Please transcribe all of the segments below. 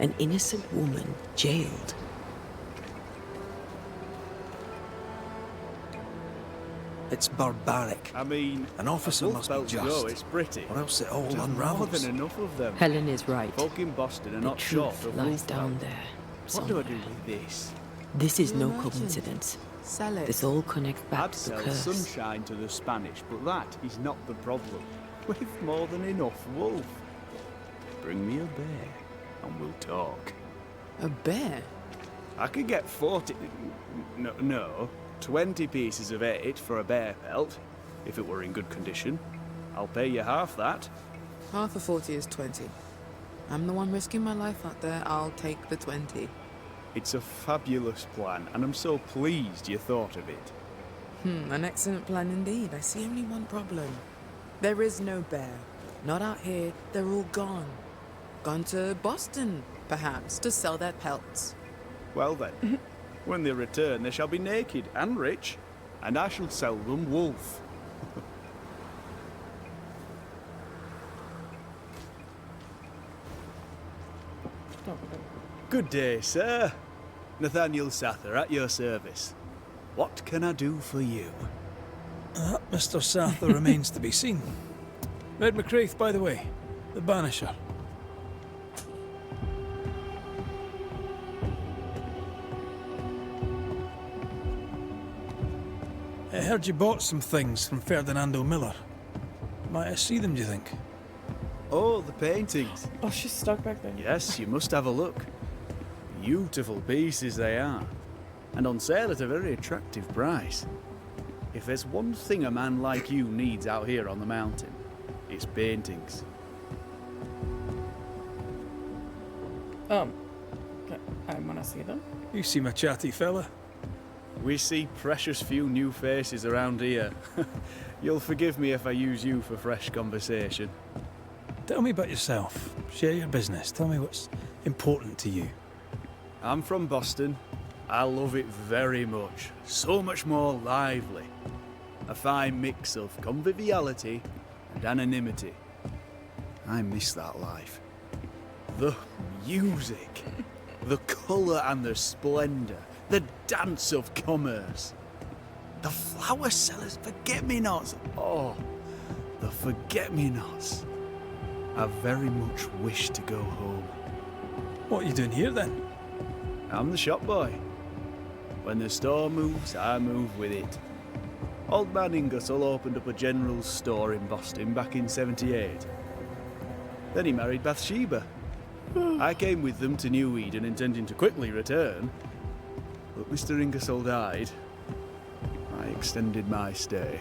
An innocent woman jailed. It's barbaric. I mean, An officer must be just, it's pretty. or else it all There's more unravels. than enough of them. Helen is right. Folk in Boston are The not short truth of lies wolf down pelt. there. What do I do Somewhere. with this? This is no merchant. coincidence. Sell it. This all connects back I'd to the sell curse. sunshine to the Spanish, but that is not the problem. We've more than enough wolf. Bring me a bear, and we'll talk. A bear? I could get 20 pieces of 8 for a bear pelt, if it were in good condition. I'll pay you half that. Half of 40 is 20. I'm the one risking my life out there. I'll take the 20. It's a fabulous plan, and I'm so pleased you thought of it. An excellent plan indeed. I see only one problem. There is no bear. Not out here. They're all gone. Gone to Boston, perhaps, to sell their pelts. Well then, when they return, they shall be naked and rich, and I shall sell them wolf. Good day, sir. Nathaniel Sather at your service. What can I do for you? Mr. Sather remains to be seen. Red McCraith, by the way, the Banisher. I heard you bought some things from Ferdinando Miller. Might I see them, do you think? Oh, the paintings. Oh, she's stuck back there. Yes, you must have a look. Beautiful pieces they are, and on sale at a very attractive price. If there's one thing a man like you needs out here on the mountain, it's paintings. Okay, I wanna see them. You seem a chatty fella. We see precious few new faces around here. You'll forgive me if I use you for fresh conversation. Tell me about yourself. Share your business. Tell me what's important to you. I'm from Boston. I love it very much. So much more lively. A fine mix of conviviality and anonymity. I miss that life. The music, the colour and the splendour, the dance of commerce. The flower sellers, forget-me-nots. Oh, the forget-me-nots. I very much wish to go home. What are you doing here then? I'm the shop boy. When the store moves, I move with it. Old man Ingersoll opened up a general store in Boston back in '78. Then he married Bathsheba. I came with them to New Eden intending to quickly return, but Mr. Ingersoll died. I extended my stay.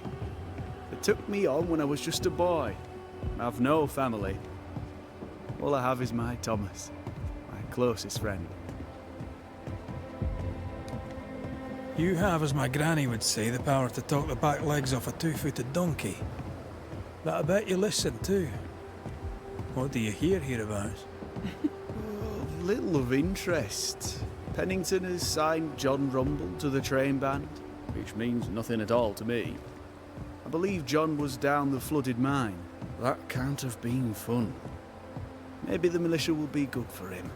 They took me on when I was just a boy. I've no family. All I have is my Thomas, my closest friend. You have, as my granny would say, the power to talk the back legs off a two-footed donkey. But I bet you listen too. What do you hear hereabouts? Little of interest. Pennington has signed John Rumble to the train band, which means nothing at all to me. I believe John was down the flooded mine. That can't have been fun. Maybe the militia will be good for him.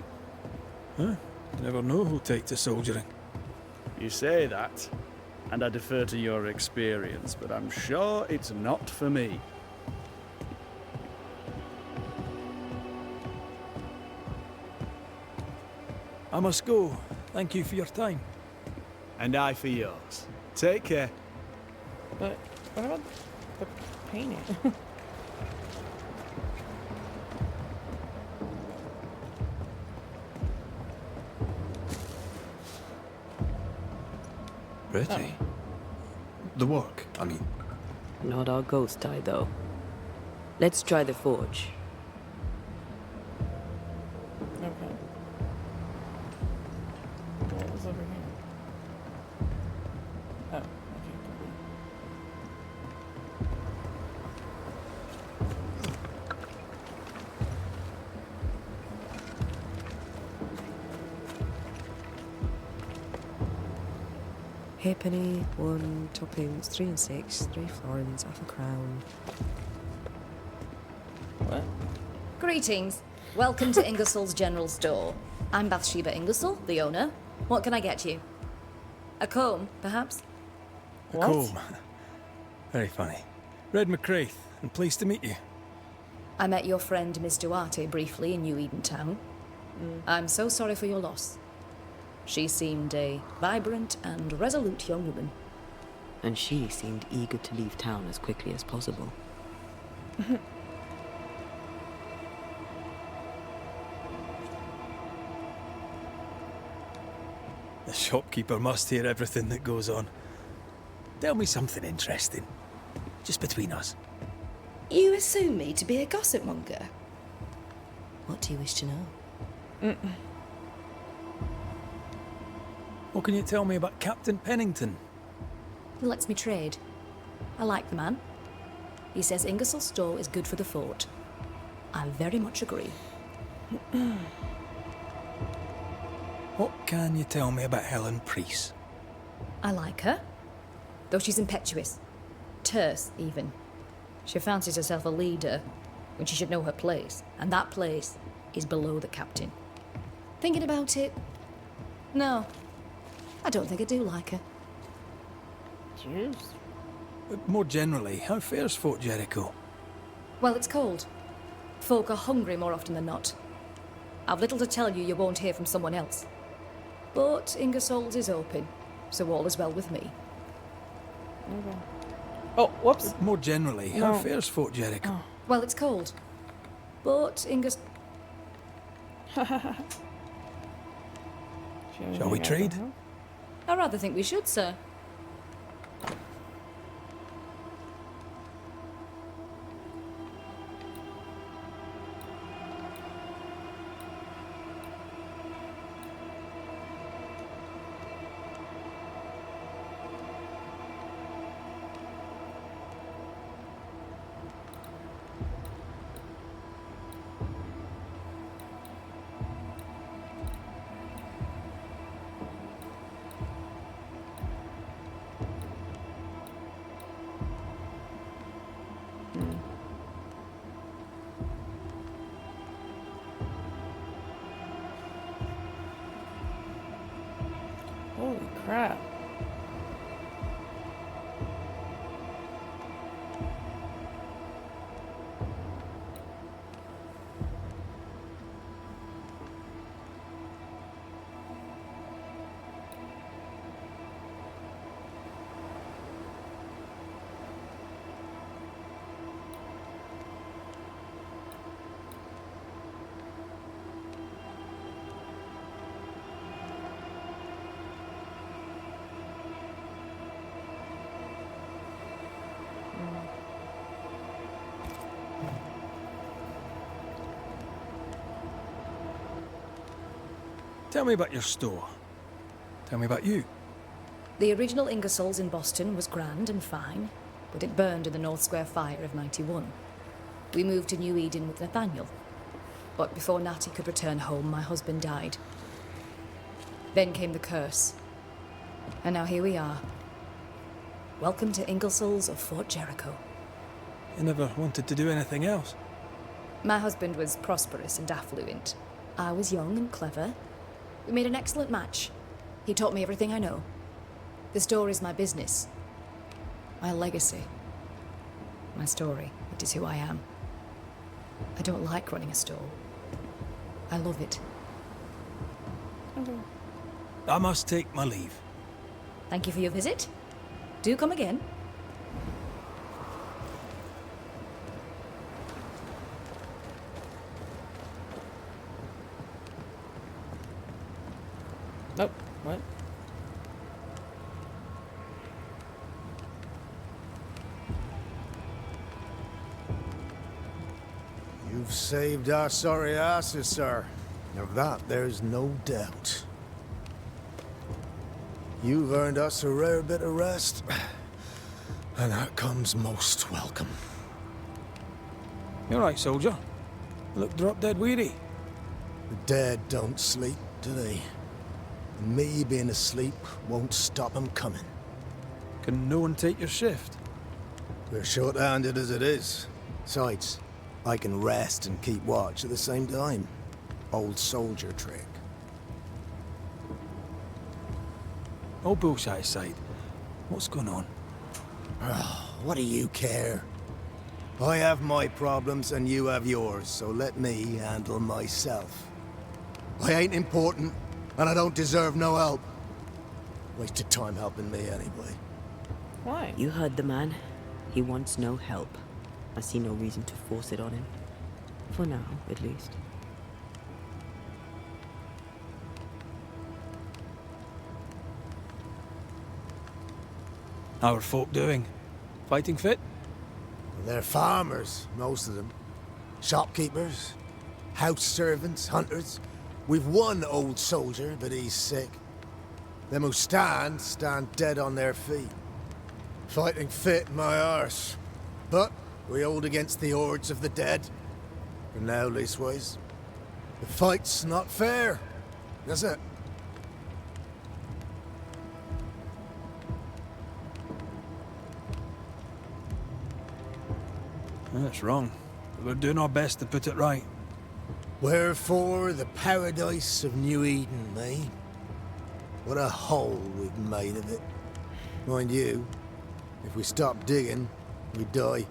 Huh? Never know who'll take to soldiering. You say that, and I defer to your experience, but I'm sure it's not for me. I must go. Thank you for your time. And I for yours. Take care. But what about the painting? Pretty. The work, I mean. Not our ghost eye, though. Let's try the forge. Okay. What was over here? Oh, okay. Halfpenny, 1, toppings, 3 and 6, 3 florins, half a crown. What? Greetings. Welcome to Ingersoll's General Store. I'm Bathsheba Ingersoll, the owner. What can I get you? A comb, perhaps? A What? comb. Very funny. Red McCraith, and pleased to meet you. I met your friend Miss Duarte briefly in New Eden Town. I'm so sorry for your loss. She seemed a vibrant and resolute young woman. And she seemed eager to leave town as quickly as possible. The shopkeeper must hear everything that goes on. Tell me something interesting. Just between us. You assume me to be a gossip monger? What do you wish to know? What can you tell me about Captain Pennington? He lets me trade. I like the man. He says Ingersoll's store is good for the fort. I very much agree. What can you tell me about Helen Priest? I like her, though she's impetuous. Terse, even. She fancies herself a leader when she should know her place, and that place is below the captain. Thinking about it, no, I don't think I do like her. Jeez. But more generally, how fares Fort Jericho? Well, it's cold. Folk are hungry more often than not. I've little to tell you won't hear from someone else. But Ingersoll's is open, so all is well with me. Okay. Oh, whoops. More generally, how No. fares Fort Jericho? Well, it's cold. But Shall we trade? I rather think we should, sir. Holy crap. Tell me about your store. Tell me about you. The original Ingersoll's in Boston was grand and fine, but it burned in the North Square fire of '91. We moved to New Eden with Nathaniel. But before Natty could return home, my husband died. Then came the curse. And now here we are. Welcome to Ingersoll's of Fort Jericho. You never wanted to do anything else. My husband was prosperous and affluent. I was young and clever. We made an excellent match. He taught me everything I know. The store is my business. My legacy. My story. It is who I am. I don't like running a store. I love it. Okay. I must take my leave. Thank you for your visit. Do come again. Nope. What? You've saved our sorry asses, sir. Of that, there's no doubt. You've earned us a rare bit of rest, and that comes most welcome. You all right, soldier? You look drop dead weary. The dead don't sleep, do they? And me being asleep won't stop them coming. Can no one take your shift? We're short-handed as it is. Besides, I can rest and keep watch at the same time. Old soldier trick. All bullshit aside, what's going on? What do you care? I have my problems and you have yours, so let me handle myself. I ain't important, and I don't deserve no help. Wasted time helping me anyway. Why? You heard the man. He wants no help. I see no reason to force it on him. For now, at least. How are folk doing? Fighting fit? They're farmers, most of them. Shopkeepers, house servants, hunters. We've one old soldier, but he's sick. Them who stand dead on their feet. Fighting fit, my arse. But we hold against the hordes of the dead. For now, leastways. The fight's not fair. That's it. That's wrong. But we're doing our best to put it right. Wherefore the paradise of New Eden, eh? What a hole we've made of it. Mind you, if we stop digging, we die.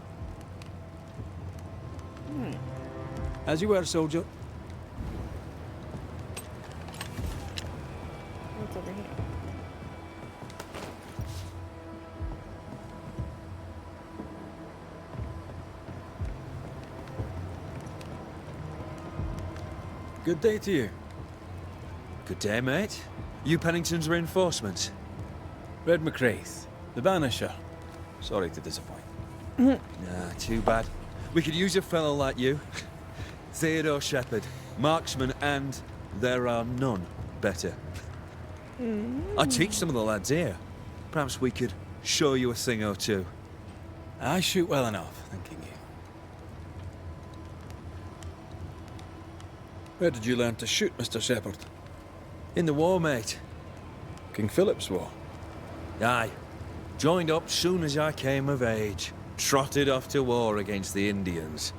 As you were, soldier. What's over here? Good day to you. Good day, mate. You Pennington's reinforcements? Red McCraith, the Banisher. Sorry to disappoint. Nah, too bad. We could use a fellow like you. Theodore Shepherd, marksman, and there are none better. I teach some of the lads here. Perhaps we could show you a thing or two. I shoot well enough, thanking you. Where did you learn to shoot, Mr. Shepherd? In the war, mate. King Philip's War. Aye. Joined up soon as I came of age. Trotted off to war against the Indians.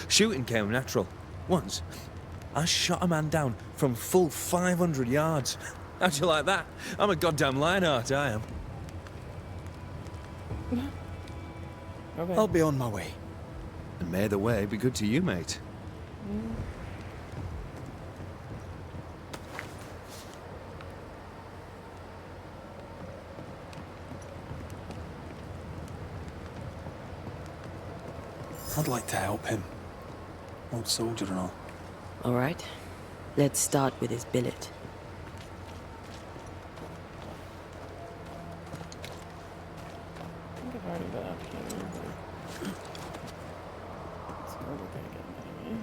Shooting came natural. Once, I shot a man down from full 500 yards. How'd you like that? I'm a goddamn Lionheart, I am. Okay. I'll be on my way. And may the way be good to you, mate. I'd like to help him. Old soldier and all. All right. Let's start with his billet. I think I've already been up here. But... It's never gonna get mad at me.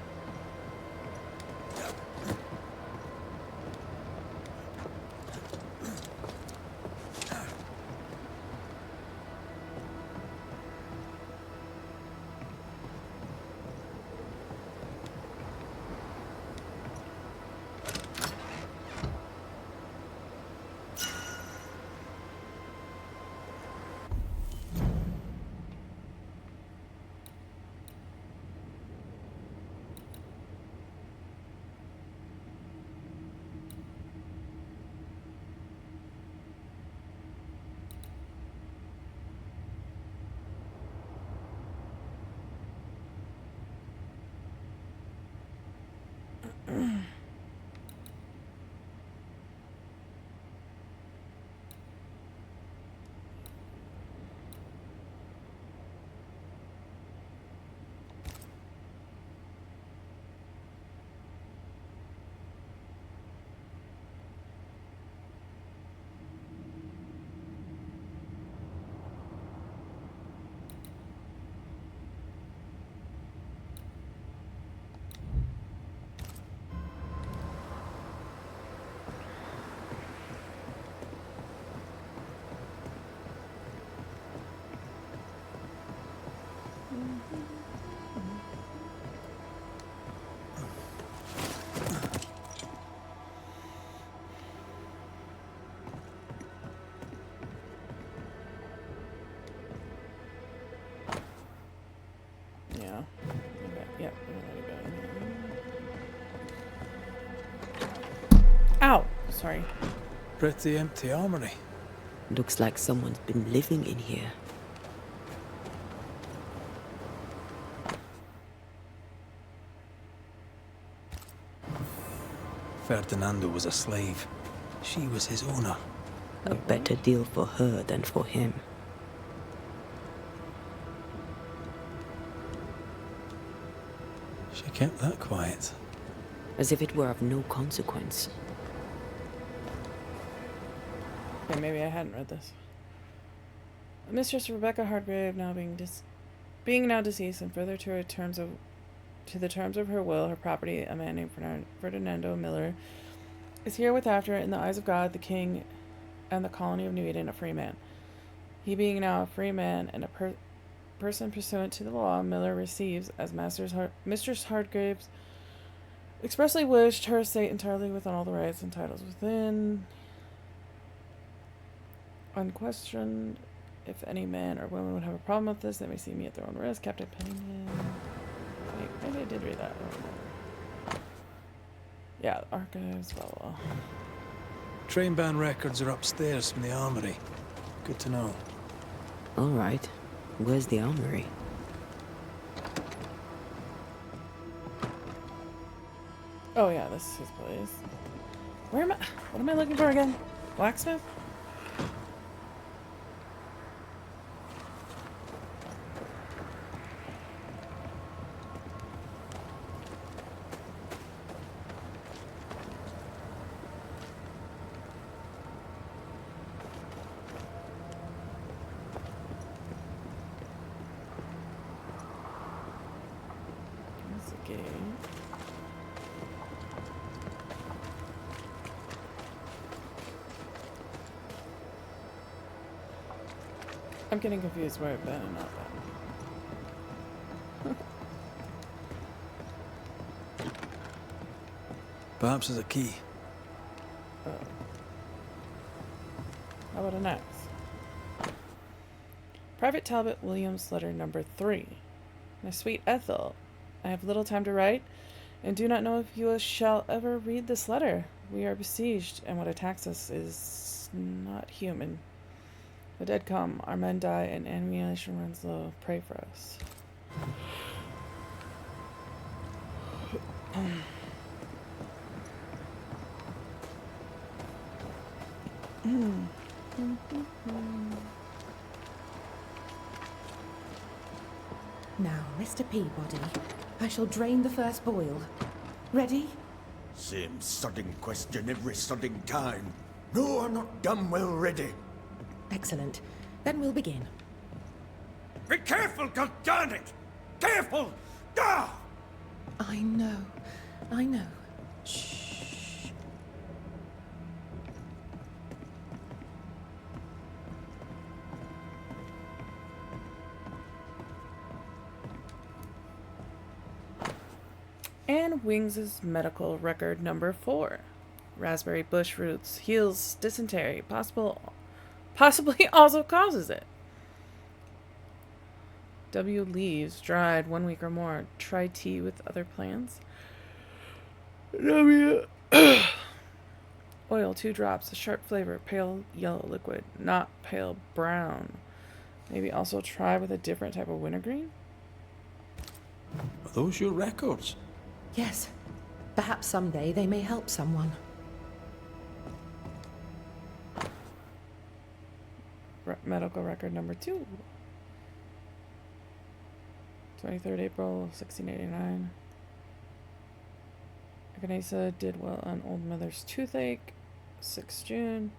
Yeah. Okay. sorry. Pretty empty armory. Looks like someone's been living in here. Ferdinando was a slave. She was his owner. A better deal for her than for him. She kept that quiet. As if it were of no consequence. Okay, maybe I hadn't read this. Mistress Rebecca Hardgrave now being now deceased, and further to the terms of her will, her property, a man named Ferdinando Miller, is herewith after, in the eyes of God, the King, and the colony of New Eden, a free man. He being now a free man and a person pursuant to the law, Miller receives, as Mistress Hardgrave's expressly wished, her estate entirely with all the rights and titles within, unquestioned. If any man or woman would have a problem with this, they may see me at their own risk. Captain Penningham. Wait, maybe I did read that. I don't remember. Yeah, archives, blah, blah. Train band records are upstairs from the armory. Good to know. Alright. Where's the armory? Oh yeah, this is his place. Where am I? What am I looking for again? Blacksmith? I'm getting confused where I've been and not been. Perhaps there's a key. How about an axe? Private Talbot Williams, letter number 3. My sweet Ethel, I have little time to write, and do not know if you shall ever read this letter. We are besieged, and what attacks us is not human. The dead come, our men die, and ammunition runs low. Pray for us. Now, Mr. Peabody, I shall drain the first boil. Ready? Same sodding question every sodding time. No, I'm not damn well ready. Excellent. Then we'll begin. Be careful, goddammit! Careful! Ah! I know. I know. Shh. And Wings' medical record number 4. Raspberry bush roots, heals dysentery, possibly also causes it. W leaves, dried 1 week or more. Try tea with other plants. W oil, 2 drops, a sharp flavor, pale yellow liquid, not pale brown. Maybe also try with a different type of wintergreen? Are those your records? Yes. Perhaps someday they may help someone. Medical record number 2. 23rd April 1689. Agnesa did well on old mother's toothache. 6 June.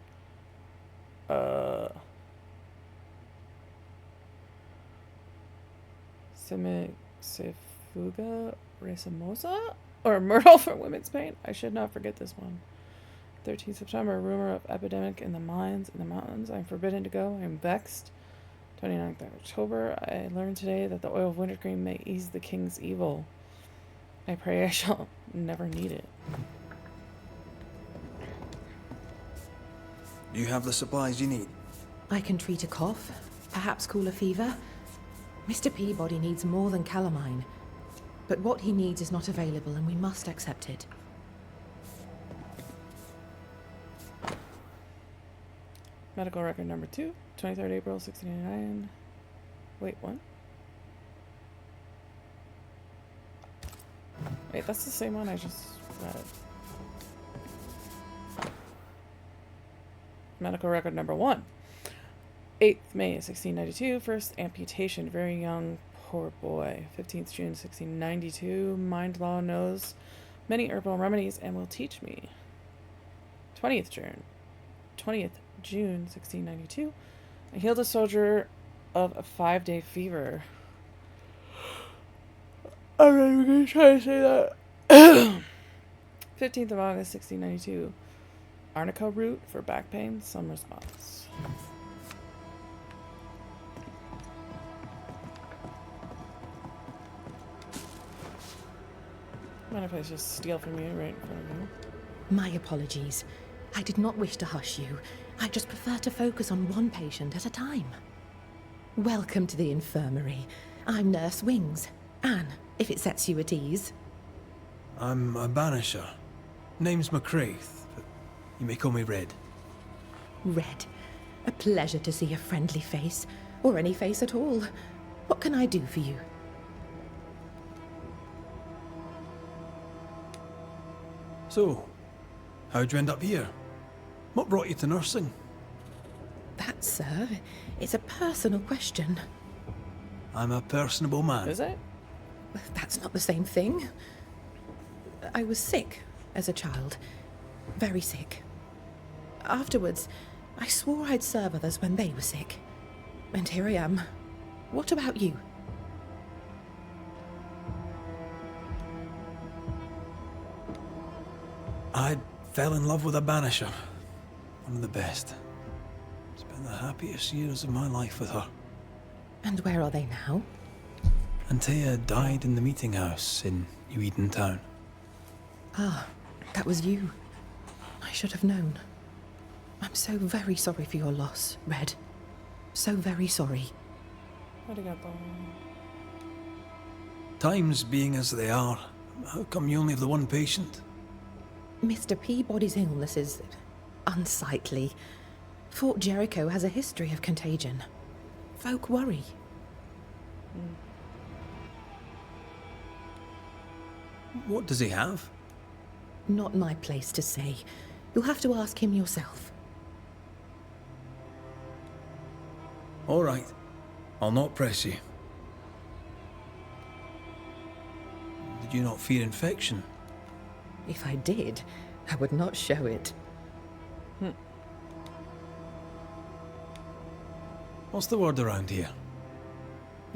Sefuga racemosa? Or myrtle for women's pain? I should not forget this one. 13th September, rumor of epidemic in the mines in the mountains. I'm forbidden to go. I'm vexed. 29th October, I learned today that the oil of wintergreen may ease the king's evil. I pray I shall never need it. You have the supplies you need. I can treat a cough, perhaps cool a fever. Mr. Peabody needs more than calamine. But what he needs is not available, and we must accept it. Medical record number 2, 23rd April, 1699. Wait, what? Wait, that's the same one I just read. Medical record number 1. 8th May 1692, first amputation, very young, poor boy. 15th June 1692, mind law knows many herbal remedies and will teach me. 20th June 1692, I healed a soldier of a 5-day fever. I'm not even going to try to say that. 15th of August 1692, arnica root for back pain, some response. Mind if I just steal from you right in front of you? My apologies. I did not wish to hush you. I just prefer to focus on one patient at a time. Welcome to the infirmary. I'm Nurse Wings. Anne, if it sets you at ease. I'm a Banisher. Name's McCraith, but you may call me Red. Red. A pleasure to see a friendly face, or any face at all. What can I do for you? So, how'd you end up here? What brought you to nursing? That, sir, is a personal question. I'm a personable man. Is it? That's not the same thing. I was sick as a child. Very sick. Afterwards, I swore I'd serve others when they were sick. And here I am. What about you? I fell in love with a Banisher. One of the best. Spent the happiest years of my life with her. And where are they now? Antea died in the meeting house in New Eden Town. Ah, that was you. I should have known. I'm so very sorry for your loss, Red. So very sorry. Arigato. Times being as they are, how come you only have the one patient? Mr. Peabody's illness is unsightly. Fort Jericho has a history of contagion. Folk worry. What does he have? Not my place to say. You'll have to ask him yourself. All right. I'll not press you. Did you not fear infection? If I did, I would not show it. What's the word around here?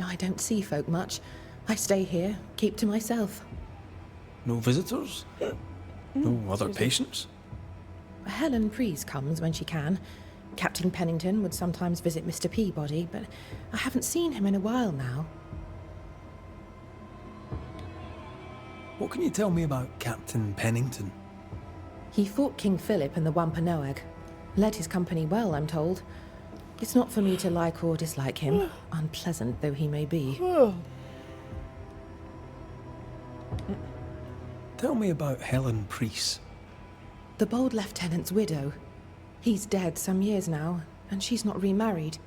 I don't see folk much. I stay here, keep to myself. No visitors? No other patients? Helen Preece comes when she can. Captain Pennington would sometimes visit Mr. Peabody, but I haven't seen him in a while now. What can you tell me about Captain Pennington? He fought King Philip in the Wampanoag. Led his company well, I'm told. It's not for me to like or dislike him, unpleasant though he may be. Tell me about Helen Preece. The bold lieutenant's widow. He's dead some years now, and she's not remarried.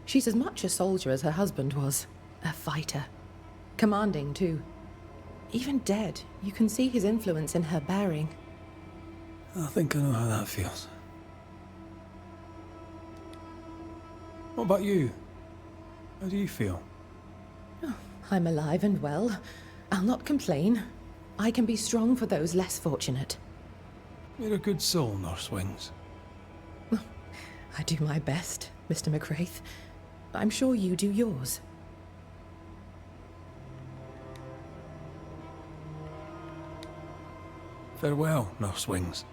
She's as much a soldier as her husband was. A fighter. Commanding, too. Even dead, you can see his influence in her bearing. I think I know how that feels. What about you? How do you feel? Oh, I'm alive and well. I'll not complain. I can be strong for those less fortunate. You're a good soul, Nurse Wings. I do my best, Mr. McCraith. I'm sure you do yours. Farewell, Nurse Wings.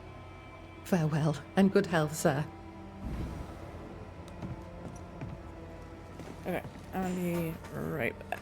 Farewell, and good health, sir. Okay, I'll be right back.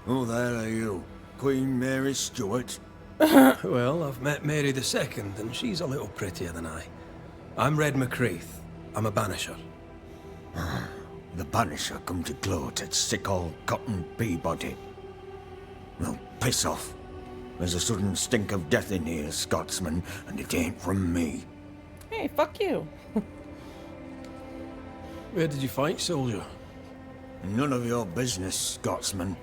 Who the hell are you? Queen Mary Stuart? Well, I've met Mary II, and she's a little prettier than I. I'm Red McCreath. I'm a banisher. The banisher come to gloat at sick old Cotton Peabody. Well, piss off. There's a sudden stink of death in here, Scotsman, and it ain't from me. Hey, fuck you. Where did you fight, soldier? None of your business, Scotsman.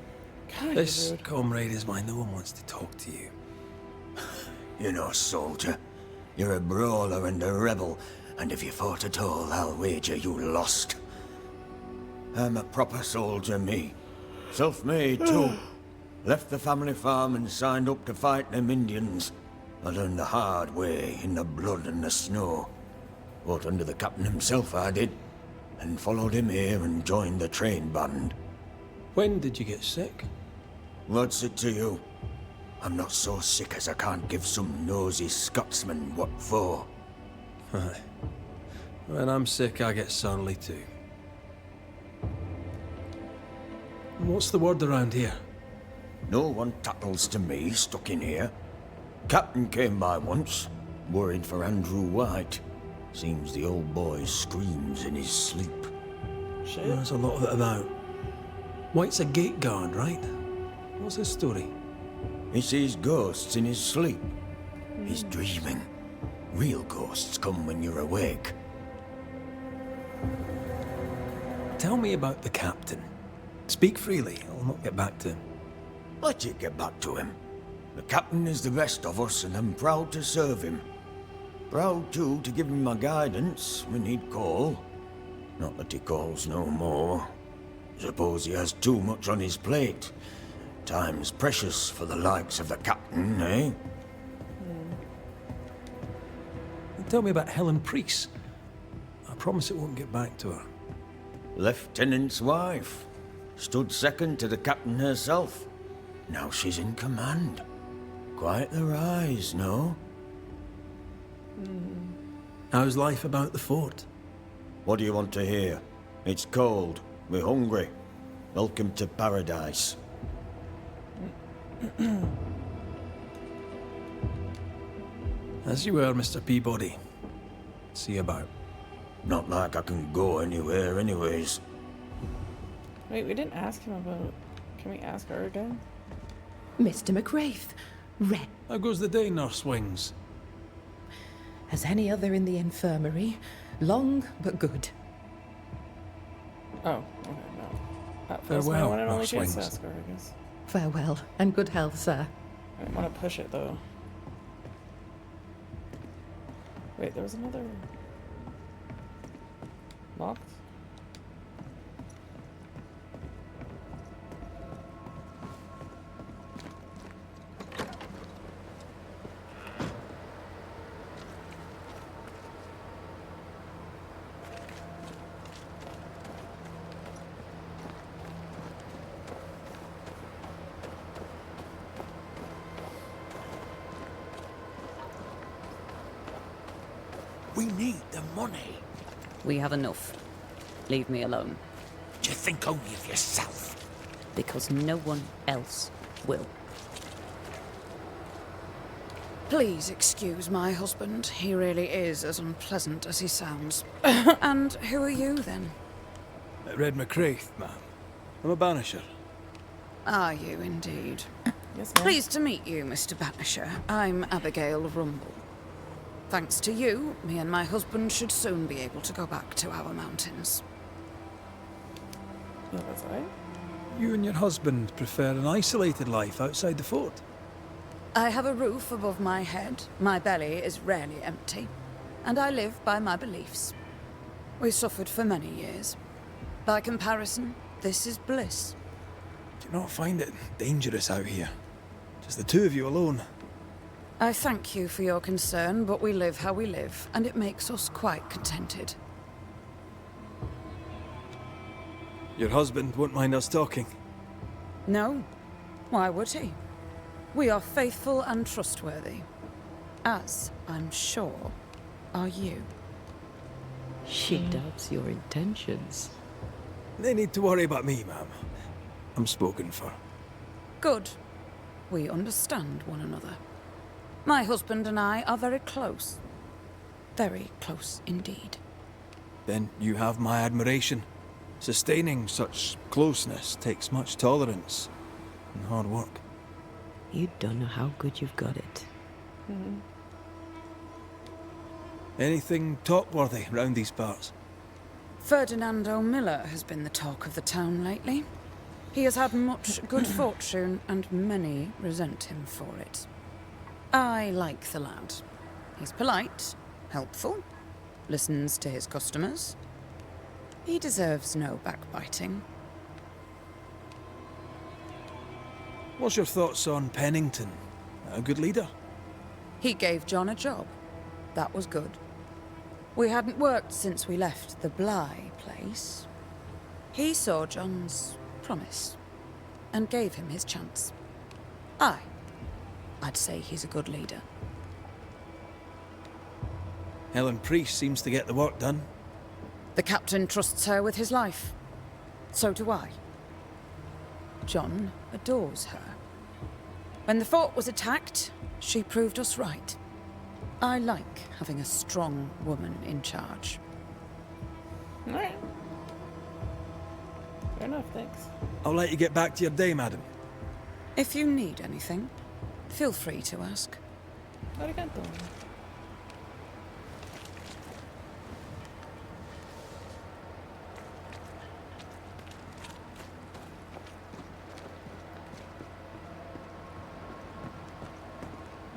God, This rude. comrade is why no one wants to talk to you. You know, soldier, you're a brawler and a rebel, and if you fought at all, I'll wager you lost. I'm a proper soldier, me. Self-made, too. Left the family farm and signed up to fight them Indians. I learned the hard way, in the blood and the snow. Fought under the captain himself, I did. And followed him here and joined the train band. When did you get sick? What's it to you? I'm not so sick as I can't give some nosy Scotsman what for. Aye. When I'm sick, I get surly too. What's the word around here? No one tattles to me stuck in here. Captain came by once, worried for Andrew White. Seems the old boy screams in his sleep. Shit. There's a lot of it about. White's a gate guard, right? What's his story? He sees ghosts in his sleep. He's dreaming. Real ghosts come when you're awake. Tell me about the captain. Speak freely, I'll not get back to him. Let you get back to him. The captain is the best of us, and I'm proud to serve him. Proud, too, to give him my guidance when he'd call. Not that he calls no more. Suppose he has too much on his plate. Time's precious for the likes of the captain, eh? Tell me about Helen Priest. I promise it won't get back to her. Lieutenant's wife. Stood second to the captain herself. Now she's in command. Quite the rise, no? How's life about the fort? What do you want to hear? It's cold. We're hungry. Welcome to paradise. As you were, Mr. Peabody. See you about. Not like I can go anywhere anyways. Wait, we didn't ask him about... Can we ask her again? Mr. McCraith, Red How goes the day, Nurse Wings? as any other in the infirmary. Long but good. Oh, okay, no. That was my Farewell, one and only Nurse chance to Wings. ask her, I guess. Farewell, and good health, sir. I didn't want to push it, though. Wait, there was another... Locked? We need the money. We have enough. Leave me alone. Do you think only of yourself? Because no one else will. Please excuse my husband. He really is as unpleasant as he sounds. And who are you, then? Red McCraith, ma'am. I'm a banisher. Are you, indeed? Yes, ma'am. Pleased to meet you, Mr. Banisher. I'm Abigail Rumble. Thanks to you, me and my husband should soon be able to go back to our mountains. Yeah, that's right. You and your husband prefer an isolated life outside the fort. I have a roof above my head, my belly is rarely empty, and I live by my beliefs. We suffered for many years. By comparison, this is bliss. Do you not find it dangerous out here? Just the two of you alone. I thank you for your concern, but we live how we live, and it makes us quite contented. Your husband won't mind us talking. No, why would he? We are faithful and trustworthy, as I'm sure are you. She doubts your intentions. No need to worry about me, ma'am. I'm spoken for. Good. We understand one another. My husband and I are very close. Very close indeed. Then you have my admiration. Sustaining such closeness takes much tolerance and hard work. You don't know how good you've got it. Anything talk-worthy round these parts? Ferdinando Miller has been the talk of the town lately. He has had much good fortune, and many resent him for it. I like the lad. He's polite, helpful, listens to his customers. He deserves no backbiting. What's your thoughts on Pennington? A good leader? He gave John a job. That was good. We hadn't worked since we left the Bly place. He saw John's promise and gave him his chance. I'd say he's a good leader. Helen Priest seems to get the work done. The captain trusts her with his life. So do I. John adores her. When the fort was attacked, she proved us right. I like having a strong woman in charge. Alright. Fair enough, thanks. I'll let you get back to your day, madam. If you need anything, feel free to ask. Arigato.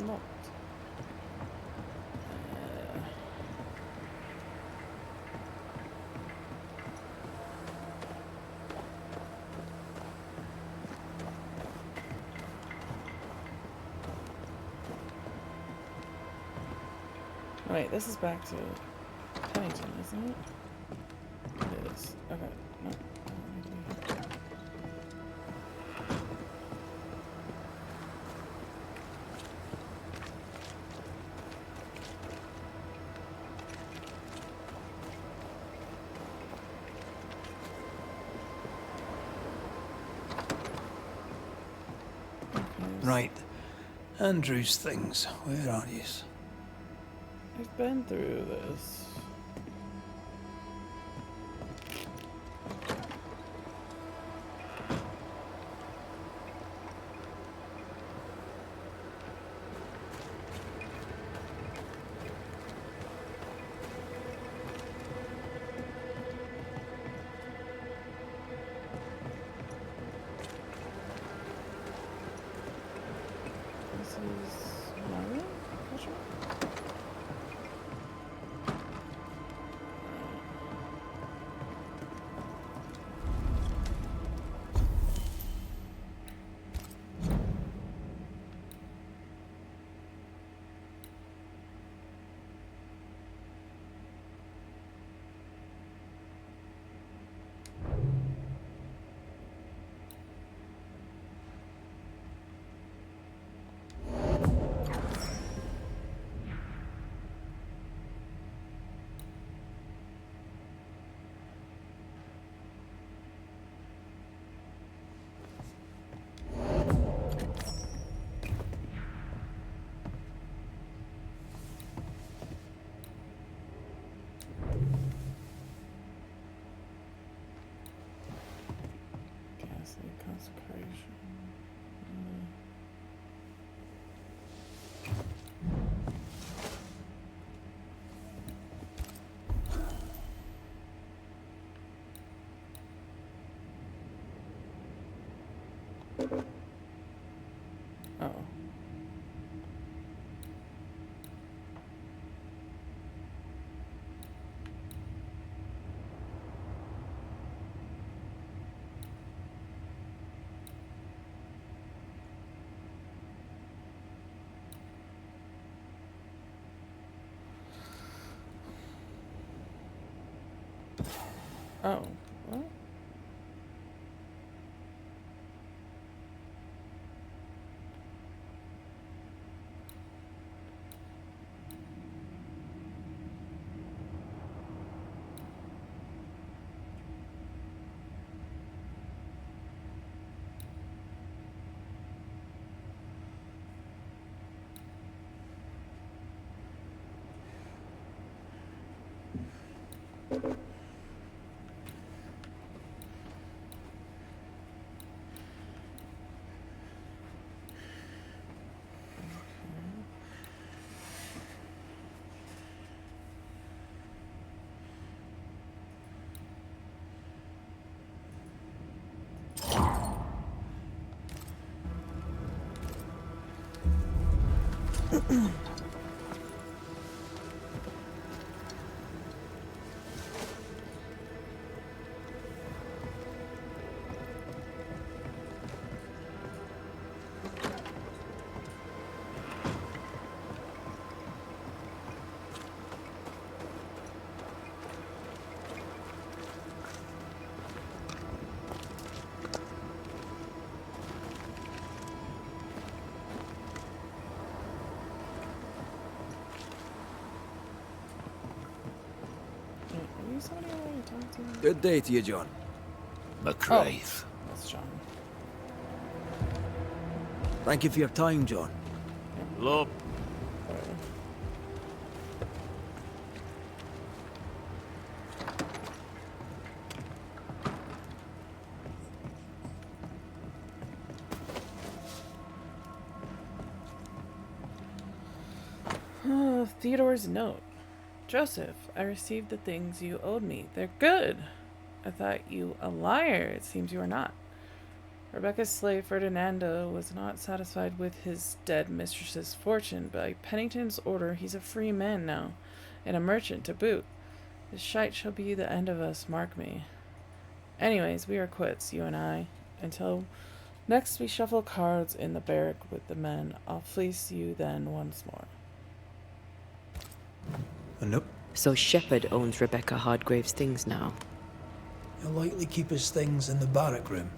Locked. Wait, this is back to Pennington, isn't it? It is. Okay. No. I don't need to be here. Right. Andrew's things. Where are you? I've been through this. This is my room? Question mark? Ghastly consecration. Oh. Oh, what? Somebody I want to talk to? Good day to you, John. McCraith. That's John. Thank you for your time, John. Look, Theodore's note. Joseph, I received the things you owed me. They're good. I thought you a liar. It seems you are not. Rebecca's slave Ferdinando was not satisfied with his dead mistress's fortune. By Pennington's order, he's a free man now, and a merchant to boot. This shite shall be the end of us, mark me. Anyways, we are quits, you and I. Until next we shuffle cards in the barrack with the men. I'll fleece you then once more. Nope. So Shepard owns Rebecca Hardgrave's things now. He'll likely keep his things in the barrack room.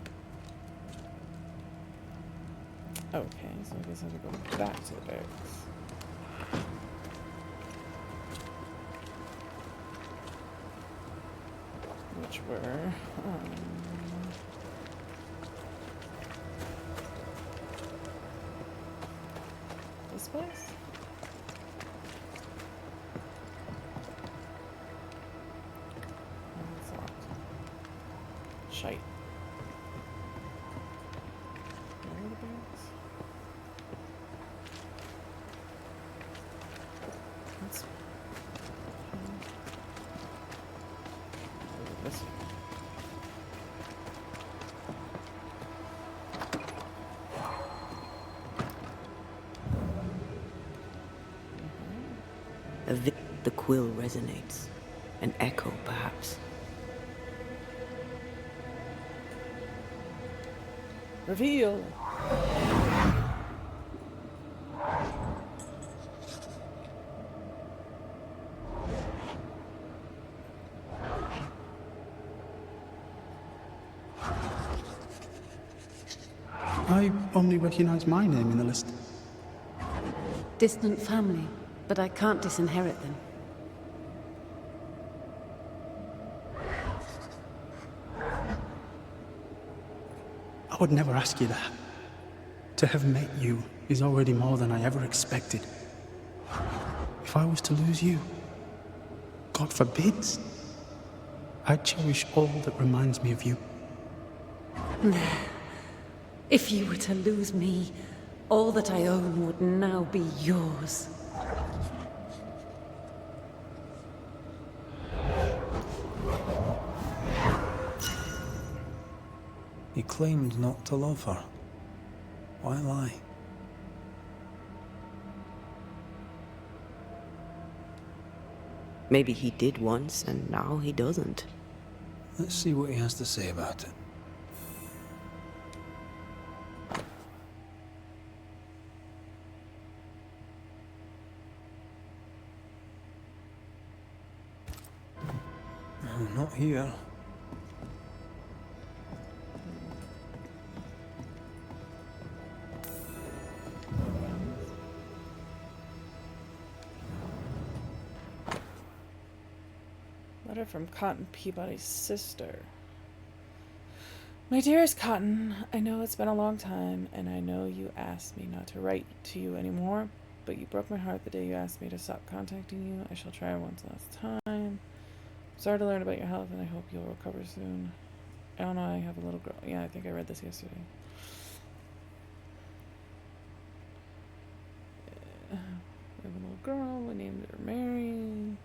Okay, so I guess I have to go back to the barracks. Which were, this place? Oh, it's locked. Shite. Where are the barracks? That's... This way. The quill resonates. An echo, perhaps. Reveal! I only recognize my name in the list. Distant family, but I can't disinherit them. I would never ask you that. To have met you is already more than I ever expected. If I was to lose you, God forbids, I'd cherish all that reminds me of you. If you were to lose me, all that I own would now be yours. He claimed not to love her. Why lie? Maybe he did once, and now he doesn't. Let's see what he has to say about it. Oh, not here. Letter from Cotton Peabody's sister. My dearest Cotton, I know it's been a long time, and I know you asked me not to write to you anymore, but you broke my heart the day you asked me to stop contacting you. I shall try one last time. Sorry to learn about your health, and I hope you'll recover soon. I don't know, I have a little girl. Yeah, I think I read this yesterday. We have a little girl, we named her Mary.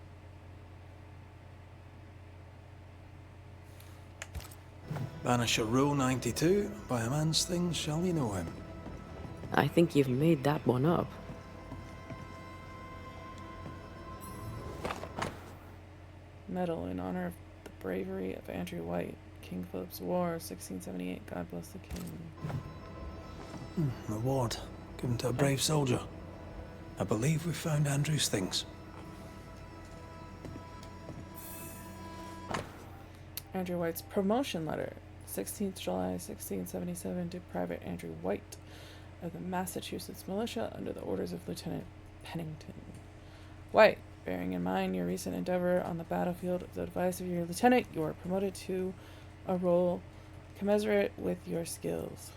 Banisher Rule 92, by a man's things shall you know him. I think you've made that one up. Medal in honor of the bravery of Andrew White. King Philip's War, 1678. God bless the king. Reward given to a brave soldier. I believe we found Andrew's things. Andrew White's promotion letter, 16th July 1677, to Private Andrew White of the Massachusetts Militia under the orders of Lieutenant Pennington. White, bearing in mind your recent endeavor on the battlefield of the advice of your lieutenant, you are promoted to a role commensurate with your skills.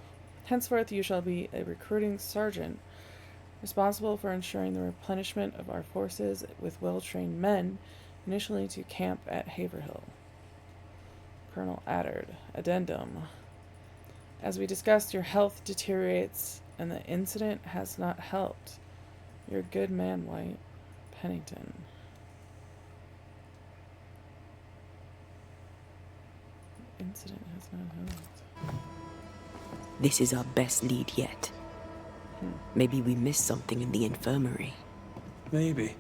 Henceforth you shall be a recruiting sergeant, responsible for ensuring the replenishment of our forces with well-trained men, initially to camp at Haverhill. Colonel Addard. Addendum. As we discussed, your health deteriorates, and the incident has not helped. You're a good man, White. Pennington. The incident has not helped. This is our best lead yet. Maybe we missed something in the infirmary. Maybe.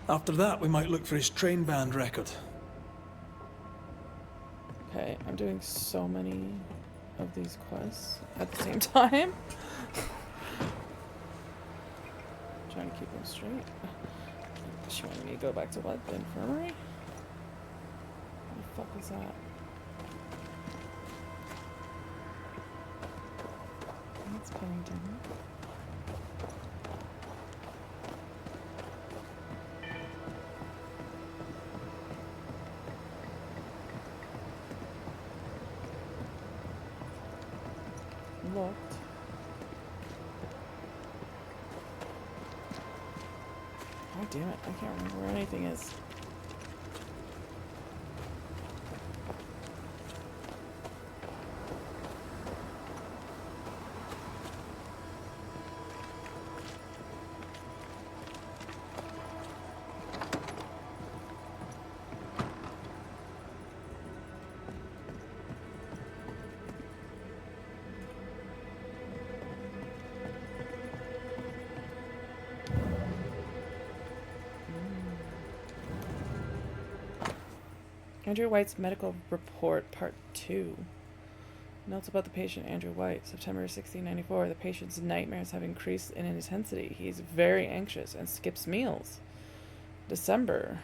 After that, we might look for his train band record. Okay, I'm doing so many of these quests at the same time. Trying to keep them straight. She wanted me to go back to what? The infirmary? What the fuck is that? That's Pennington. Looked. God damn it, I can't remember where anything is. Andrew White's medical report, part 2. Notes about the patient, Andrew White. September 1694. The patient's nightmares have increased in intensity. He is very anxious and skips meals. December.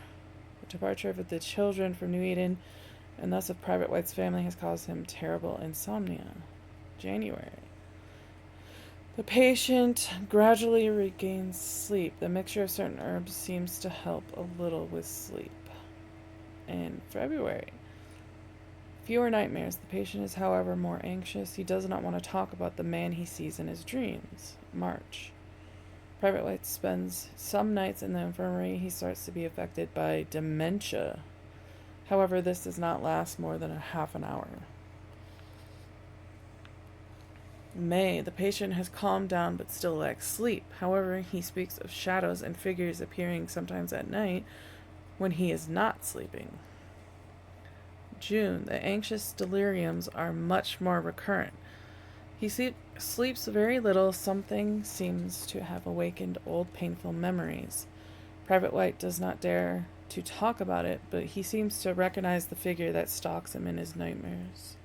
The departure of the children from New Eden, and thus of Private White's family, has caused him terrible insomnia. January. The patient gradually regains sleep. The mixture of certain herbs seems to help a little with sleep. In February. Fewer nightmares. The patient is, however, more anxious. He does not want to talk about the man he sees in his dreams. March. Private White spends some nights in the infirmary. He starts to be affected by dementia. However, this does not last more than a half an hour. May. The patient has calmed down but still lacks sleep. However, he speaks of shadows and figures appearing sometimes at night when he is not sleeping. June. The anxious deliriums are much more recurrent. He sleeps very little. Something seems to have awakened old painful memories. Private White does not dare to talk about it, but he seems to recognize the figure that stalks him in his nightmares.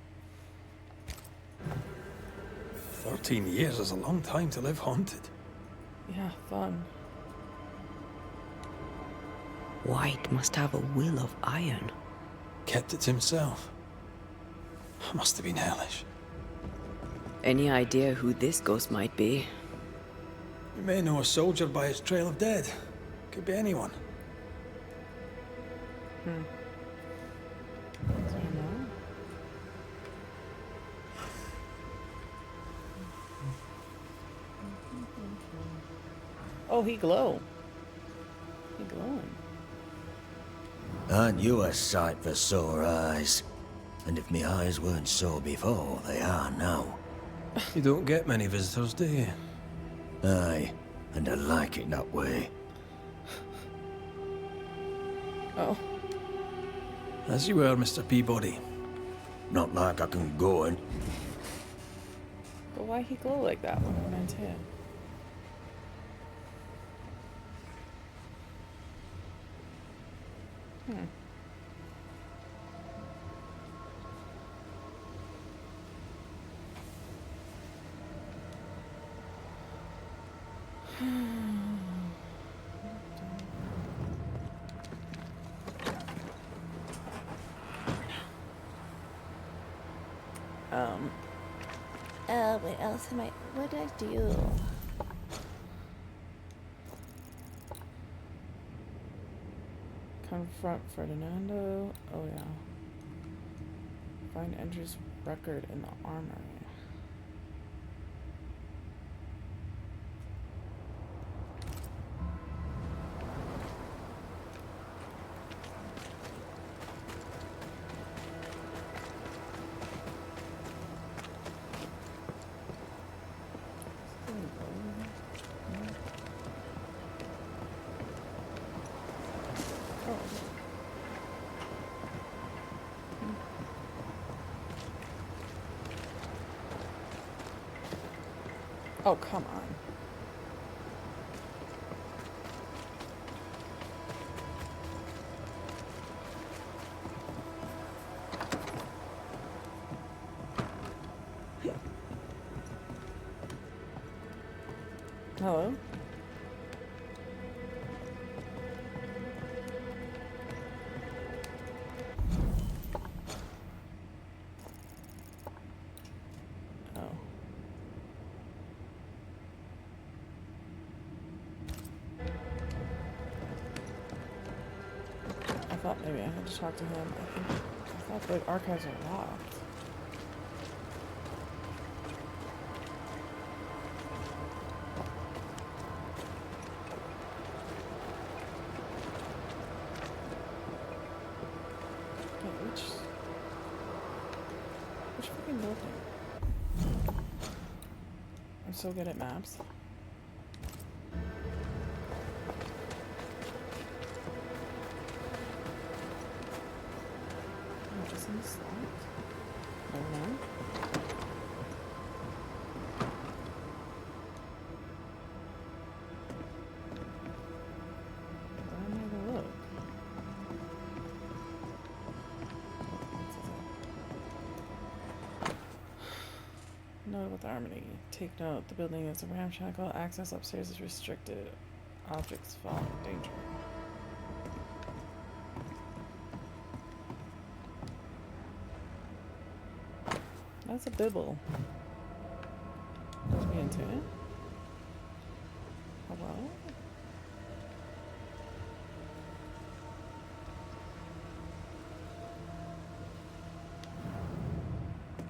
13 years is a long time to live haunted. Yeah, fun. White must have a will of iron. Kept it himself. Must have been hellish. Any idea who this ghost might be? You may know a soldier by his trail of dead. Could be anyone. Oh, he glow. He glowing. Aren't you a sight for sore eyes? And if me eyes weren't sore before, they are now. You don't get many visitors, do you? Aye, and I like it that way. Oh. As you were, Mr. Peabody. Not like I can go and... But why he glow like that when we meant him? What else am I? What did I do? Confront Ferdinando. Oh yeah. Find Andrew's record in the armory. Oh, come on. Hello? I thought maybe I had to talk to him. I thought the archives are locked. Wait, which freaking building? I'm so good at maps. Just in the slot? I don't know. Where am I to look? Note with harmony. Take note. The building is a ramshackle. Access upstairs is restricted. Objects fall in danger. That's a bibble. Let's be into it. Hello?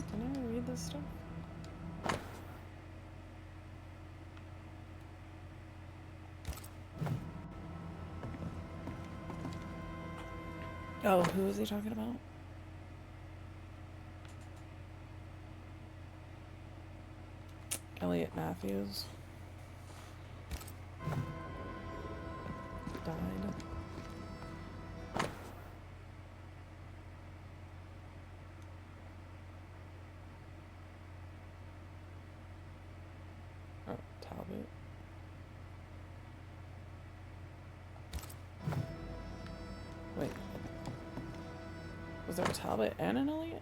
Can I read this stuff? Oh, who is he talking about? Elliot Matthews died. Oh, Talbot. Wait. Was there a Talbot and an Elliot?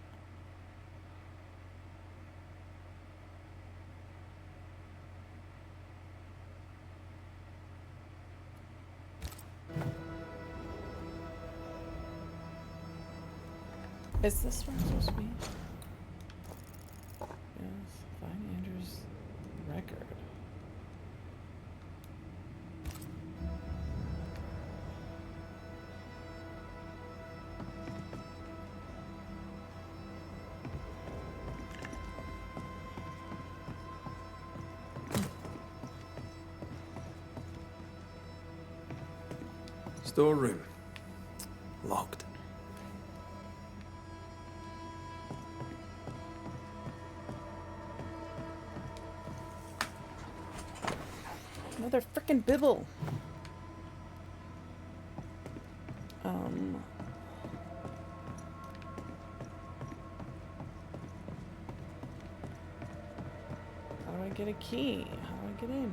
Is this where I'm supposed to be? Yes, find Andrew's record. Storeroom. Locked. Another frickin' bibble. How do I get a key? How do I get in?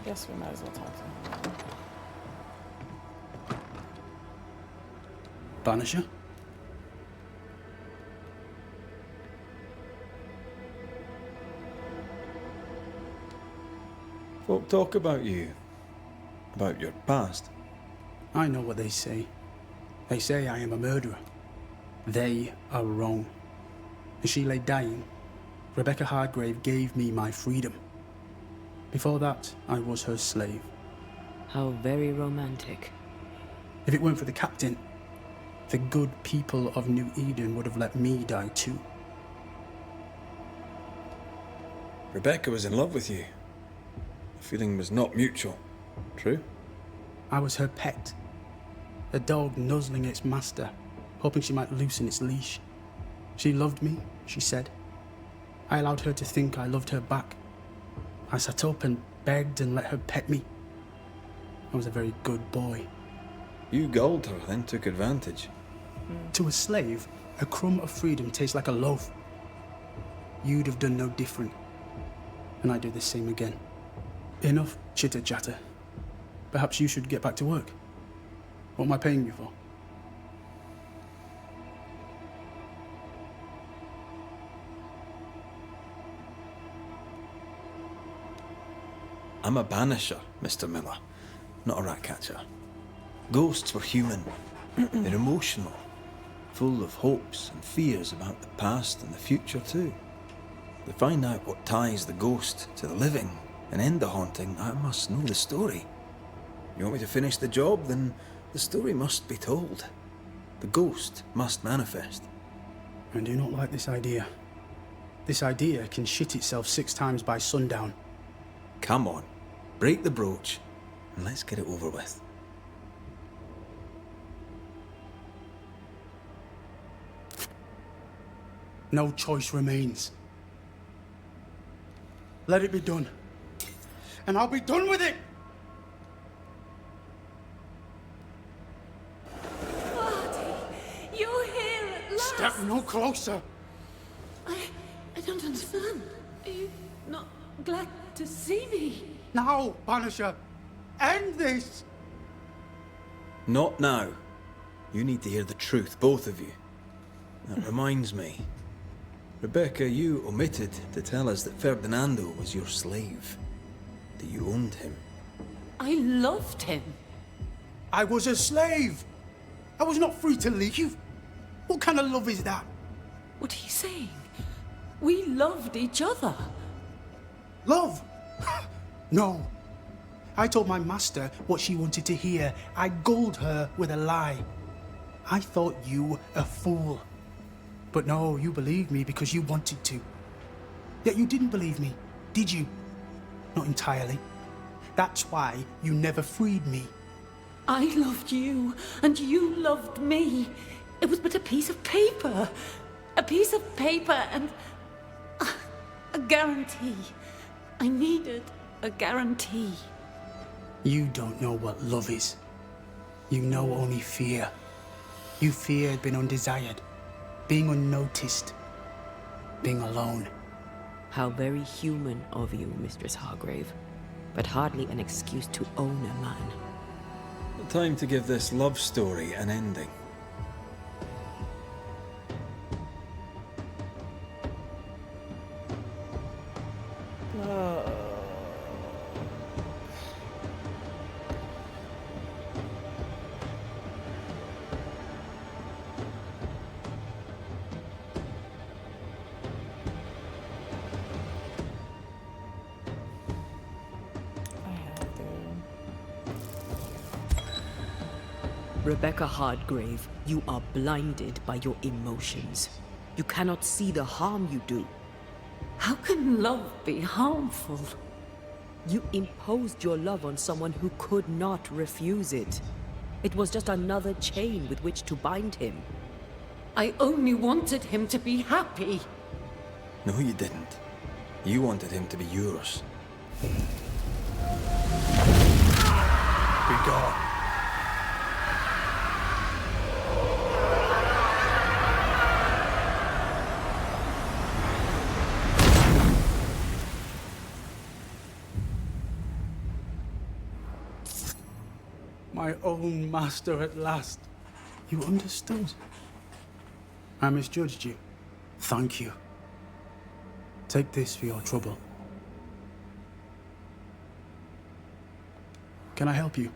Guess we might as well talk to him. Banisher? Folk talk about you. About your past. I know what they say. They say I am a murderer. They are wrong. As she lay dying, Rebecca Hardgrave gave me my freedom. Before that, I was her slave. How very romantic. If it weren't for the captain, the good people of New Eden would have let me die too. Rebecca was in love with you. The feeling was not mutual. True? I was her pet. A dog nuzzling its master, hoping she might loosen its leash. She loved me, she said. I allowed her to think I loved her back. I sat up and begged and let her pet me. I was a very good boy. You gulled her, then took advantage. To a slave, a crumb of freedom tastes like a loaf. You'd have done no different. And I'd do the same again. Enough chitter-chatter. Perhaps you should get back to work. What am I paying you for? I'm a banisher, Mr. Miller, not a rat catcher. Ghosts were human. They're emotional, full of hopes and fears about the past and the future too. To find out what ties the ghost to the living and end the haunting, I must know the story. You want me to finish the job? Then the story must be told. The ghost must manifest. I do not like this idea. This idea can shit itself 6 times by sundown. Come on, break the brooch and let's get it over with. No choice remains. Let it be done. And I'll be done with it! You're here at last! Step no closer! I don't understand. Are you not glad to see me? Now, Banisher! End this! Not now. You need to hear the truth, both of you. That reminds me. Rebecca, you omitted to tell us that Ferdinando was your slave. That you owned him. I loved him. I was a slave! I was not free to leave. What kind of love is that? What are you saying? We loved each other. Love? No. I told my master what she wanted to hear. I gulled her with a lie. I thought you a fool. But no, you believed me because you wanted to. Yet you didn't believe me, did you? Not entirely. That's why you never freed me. I loved you, and you loved me. It was but a piece of paper. A piece of paper and a guarantee. I needed a guarantee. You don't know what love is. You know only fear. You feared being undesired, being unnoticed, being alone. How very human of you, Mistress Hargrave. But hardly an excuse to own a man. Time to give this love story an ending. Rebecca Hardgrave, you are blinded by your emotions. You cannot see the harm you do. How can love be harmful? You imposed your love on someone who could not refuse it. It was just another chain with which to bind him. I only wanted him to be happy. No, you didn't. You wanted him to be yours. Be gone. My own master at last. You understood. I misjudged you. Thank you. Take this for your trouble. Can I help you?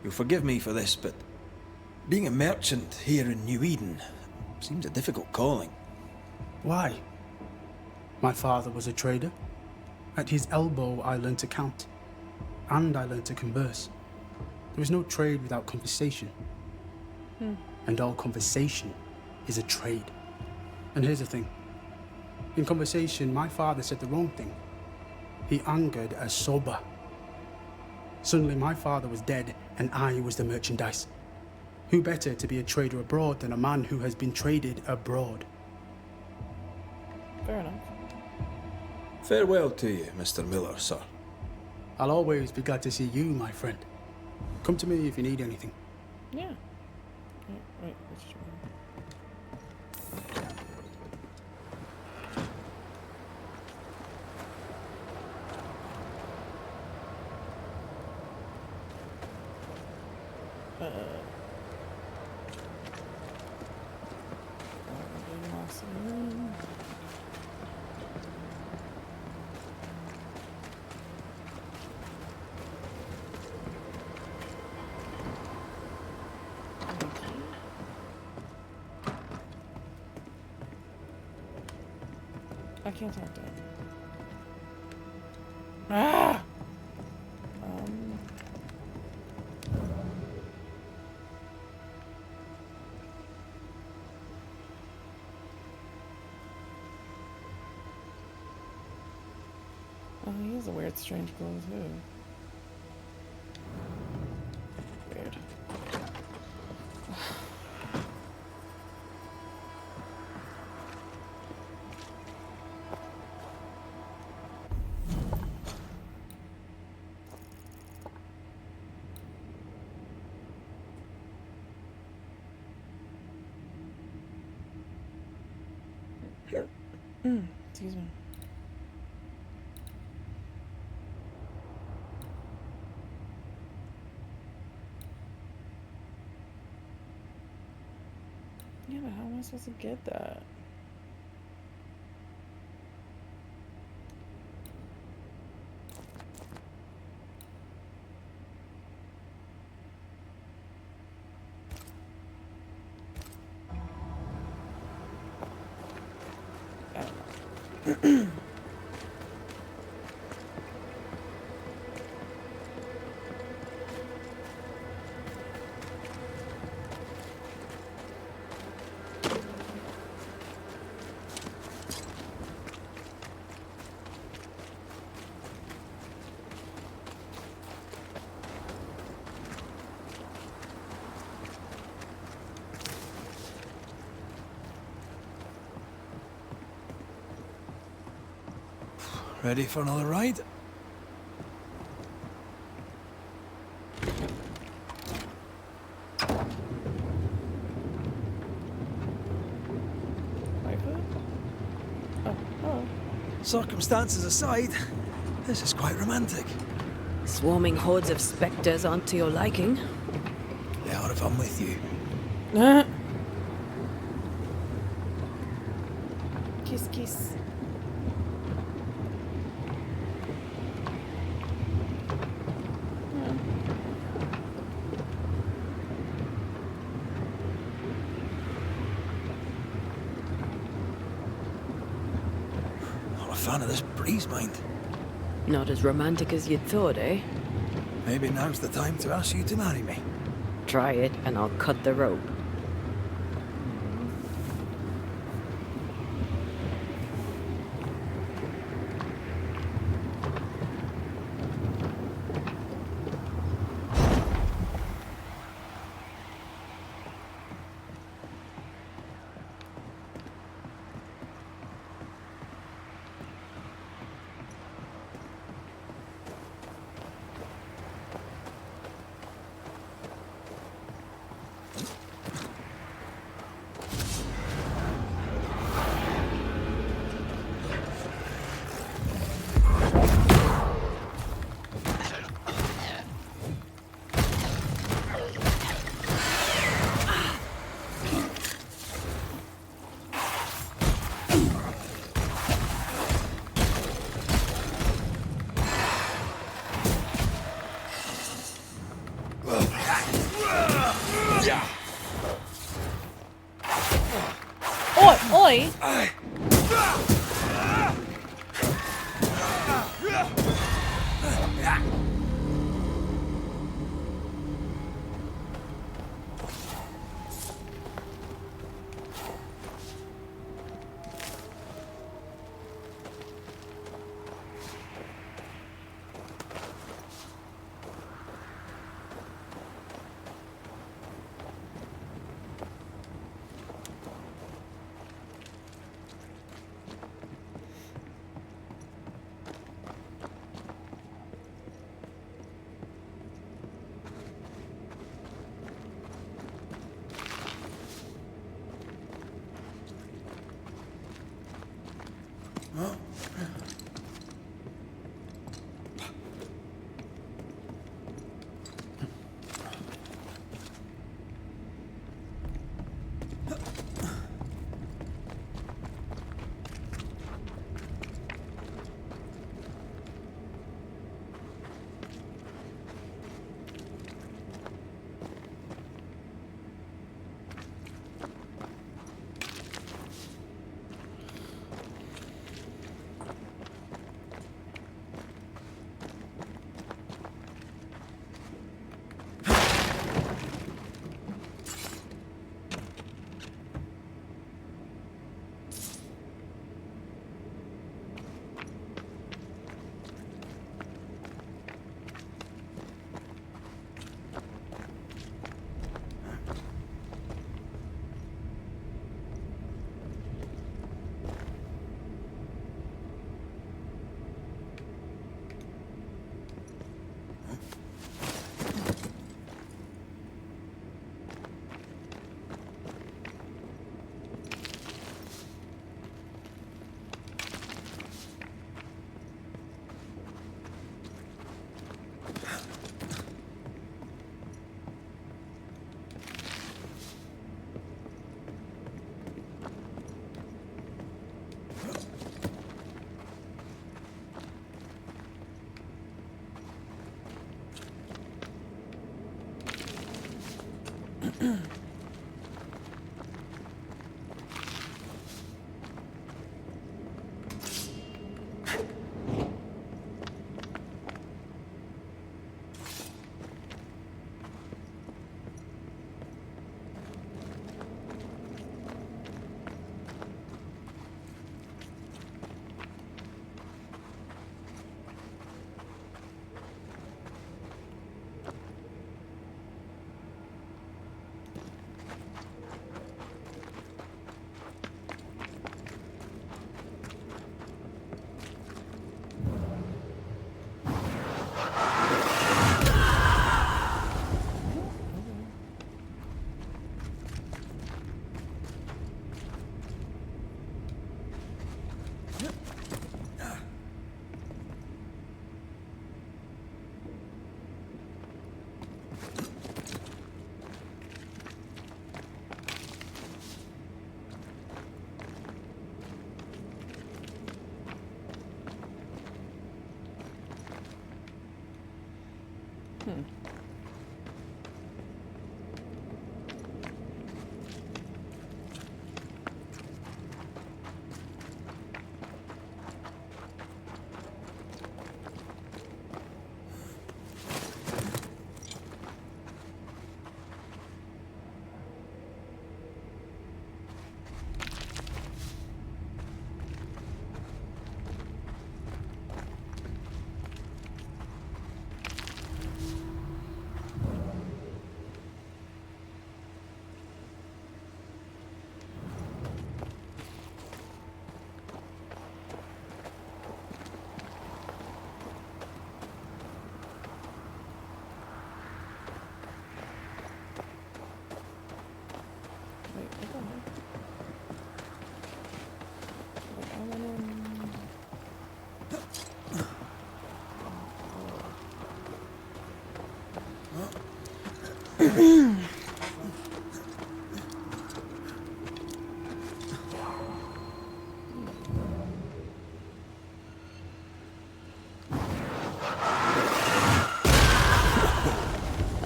You'll forgive me for this, but being a merchant here in New Eden seems a difficult calling. Why? My father was a trader. At his elbow, I learned to count. And I learned to converse. There is no trade without conversation. And all conversation is a trade. And here's the thing. In conversation, my father said the wrong thing. He angered a soba. Suddenly, my father was dead, and I was the merchandise. Who better to be a trader abroad than a man who has been traded abroad? Fair enough. Farewell to you, Mr. Miller, sir. I'll always be glad to see you, my friend. Come to me if you need anything. Yeah. Wait, which one? I can't talk to him. Ah! Oh, he has a weird, strange clothes too. Weird. Excuse me. Yeah, but how am I supposed to get that? Ready for another ride? Circumstances aside, this is quite romantic. Swarming hordes of spectres aren't to your liking. They are if I'm with you. Kiss, kiss. Fan of this breeze, mind. Not as romantic as you'd thought, eh? Maybe now's the time to ask you to marry me. Try it, and I'll cut the rope.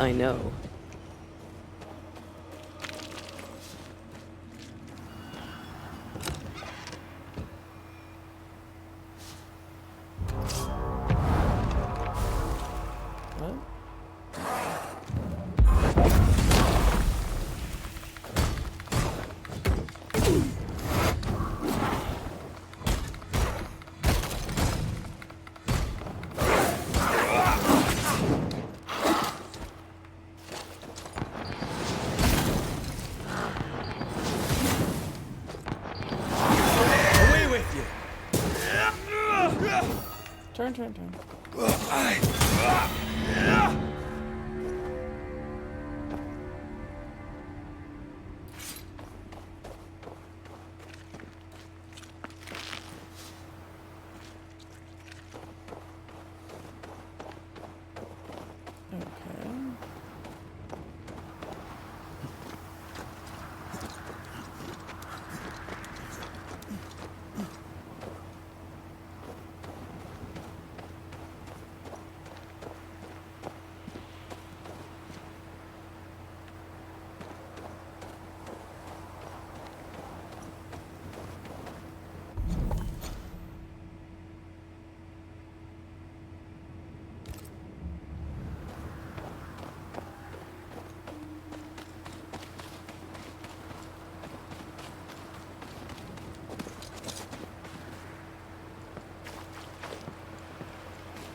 I know. Turn.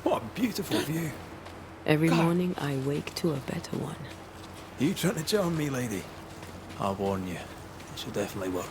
What a beautiful view. Every morning I wake to a better one. You trying to charm me, lady? I'll warn you. It should definitely work.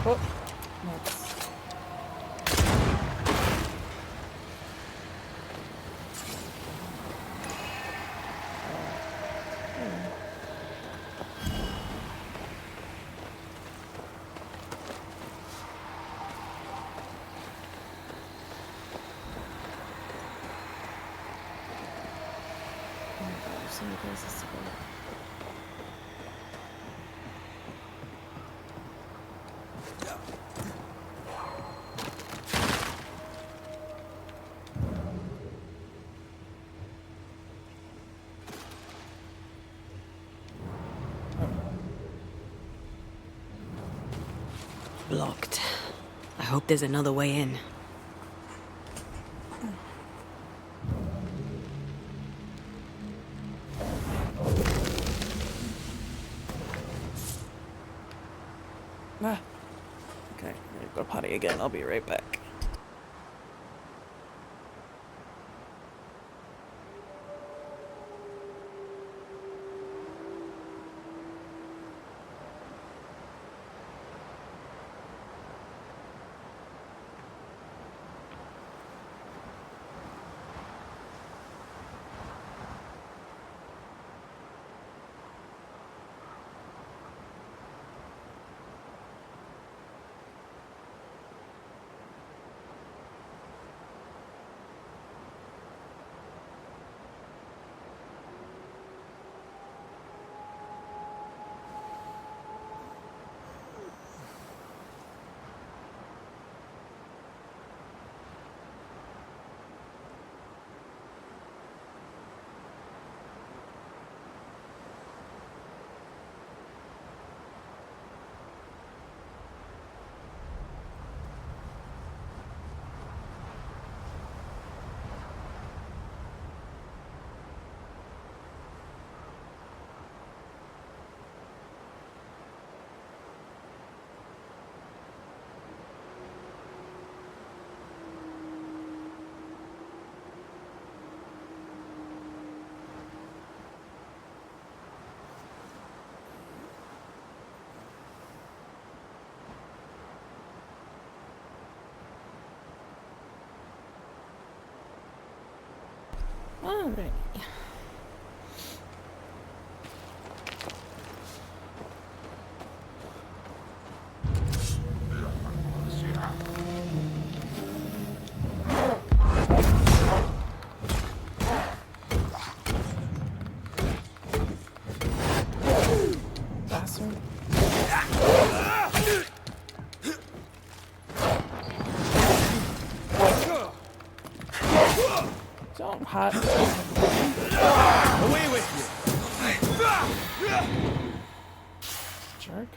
Oh, places to go. Blocked. I hope there's another way in. Ah. Okay, I'm gonna go potty again. I'll be right back. Alright. Bastard. Don't hot. Away with you! Jerk.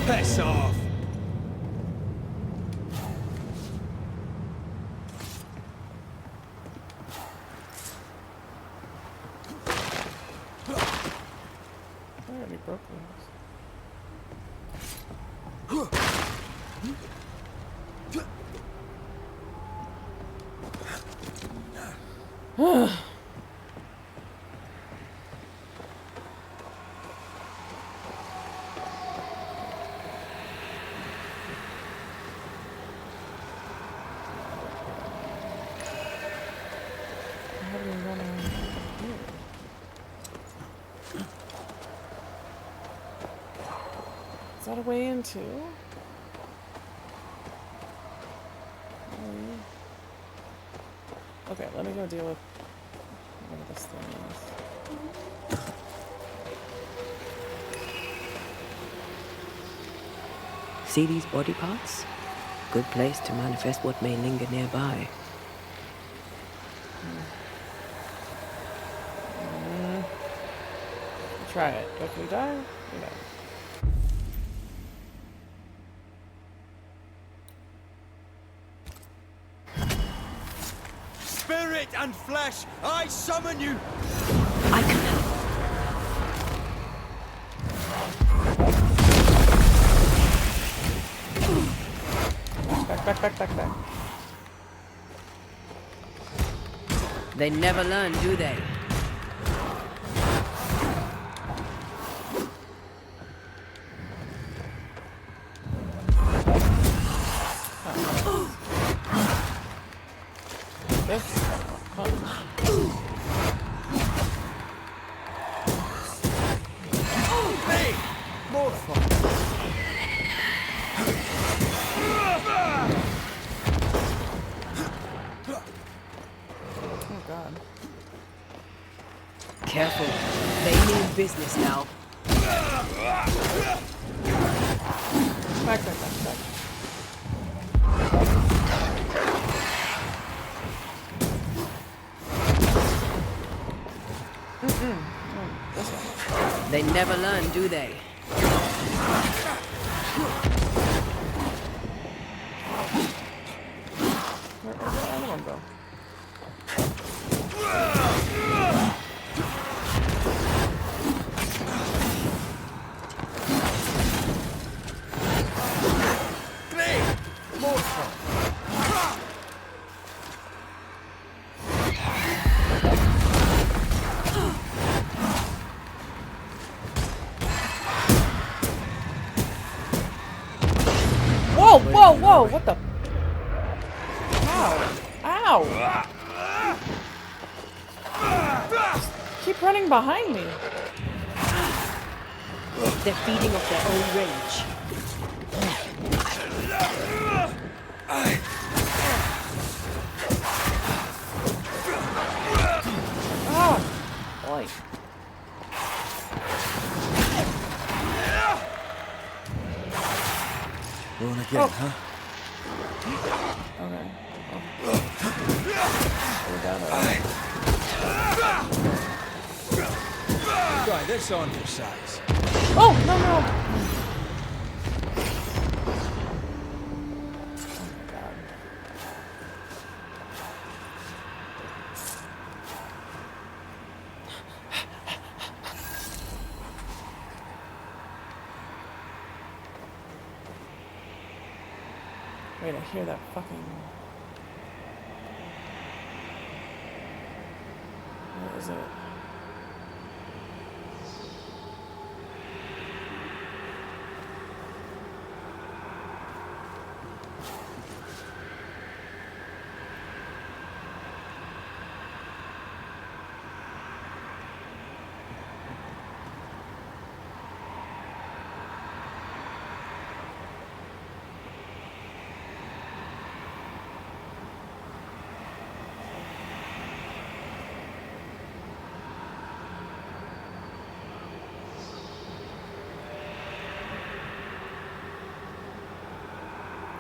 Piss off! I already broke those. Is that a way in too? Okay, let me go deal with whatever this thing is. See these body parts? Good place to manifest what may linger nearby. Try it. If we die, we die. Spirit and flesh, I summon you! I can help. Back. They never learn, do they? Hey! More fun! God. Careful. They mean business now. Back. This one. They never learn, do they? Where'd the other one go? Whoa, what the? Ow! Just keep running behind me. They're feeding off their own rage. Boy. Going again, huh? Okay. We're down Try this on your size. Oh, no. Wait, I hear that fucking... Where is it?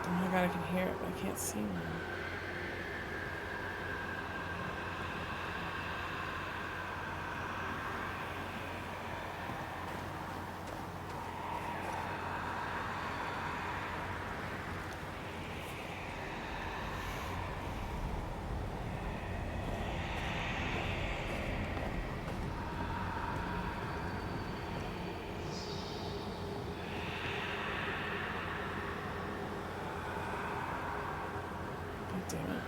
Oh my god, I can hear it, but I can't see now. Damn it.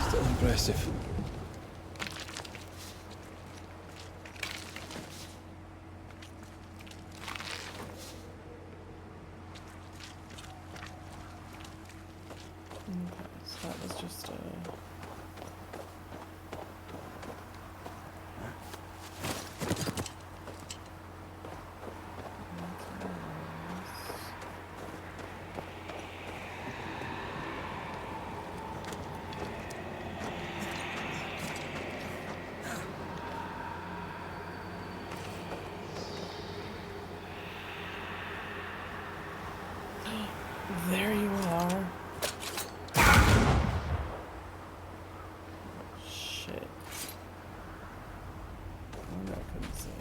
Still impressive. Okay, so that was just there you are. Shit. I wonder I couldn't see it.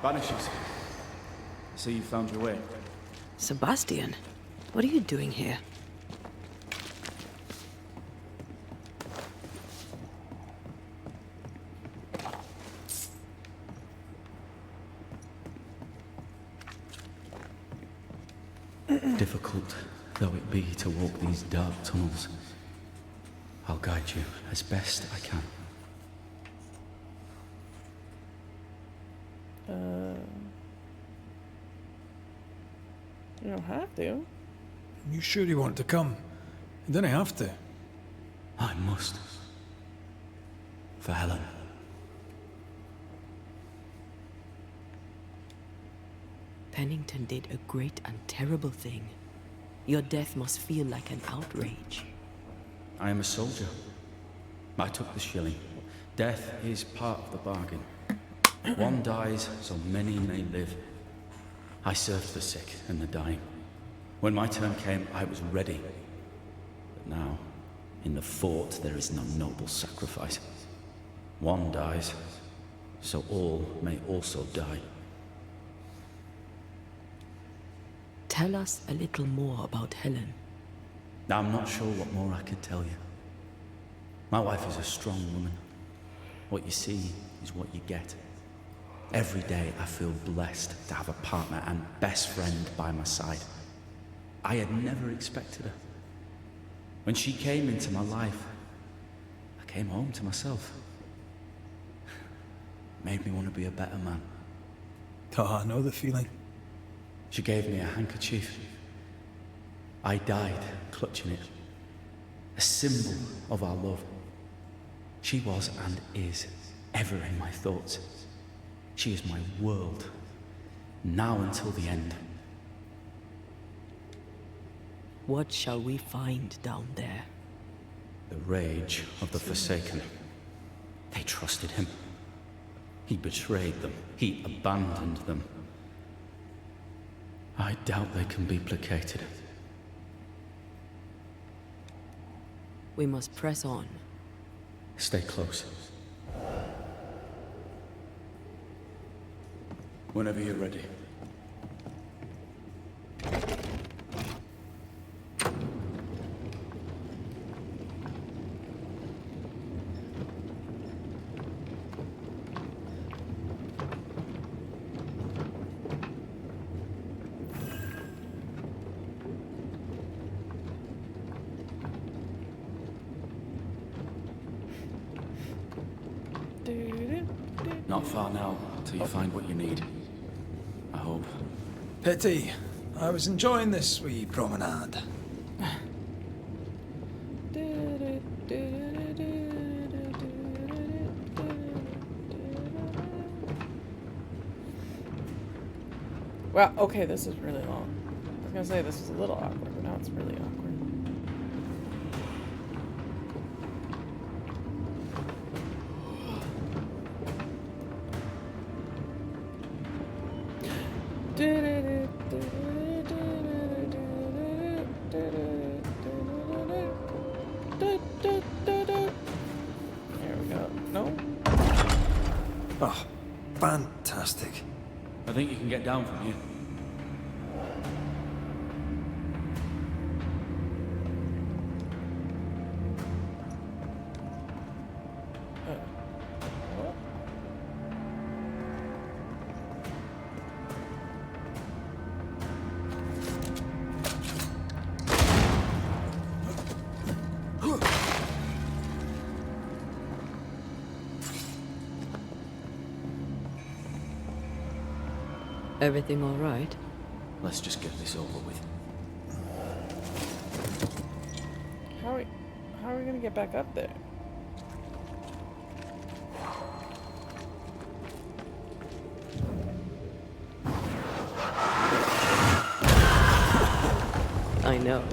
Banishers. So you found your way. Sebastian, what are you doing here? Difficult though it be to walk these dark tunnels, I'll guide you as best I can. You don't have to. You sure you want to come? You don't have to. I must. For Helen. Pennington did a great and terrible thing. Your death must feel like an outrage. I am a soldier. I took the shilling. Death is part of the bargain. One dies, so many may live. I served the sick and the dying. When my turn came, I was ready. But now, in the fort, there is no noble sacrifice. One dies, so all may also die. Tell us a little more about Helen. I'm not sure what more I could tell you. My wife is a strong woman. What you see is what you get. Every day I feel blessed to have a partner and best friend by my side. I had never expected her. When she came into my life, I came home to myself. Made me want to be a better man. Oh, I know the feeling. She gave me a handkerchief. I died clutching it. A symbol of our love. She was and is ever in my thoughts. She is my world, now until the end. What shall we find down there? The rage of the Forsaken. They trusted him. He betrayed them. He abandoned them. I doubt they can be placated. We must press on. Stay close. Whenever you're ready. Not far now, till you find what you need. I hope. Pity. I was enjoying this wee promenade. Well, okay, this is really long. I was gonna say this was a little awkward, but now it's really awkward. There we go. No? Oh, fantastic. I think you can get down from here. Everything all right? Let's just get this over with. How are we gonna get back up there? I know.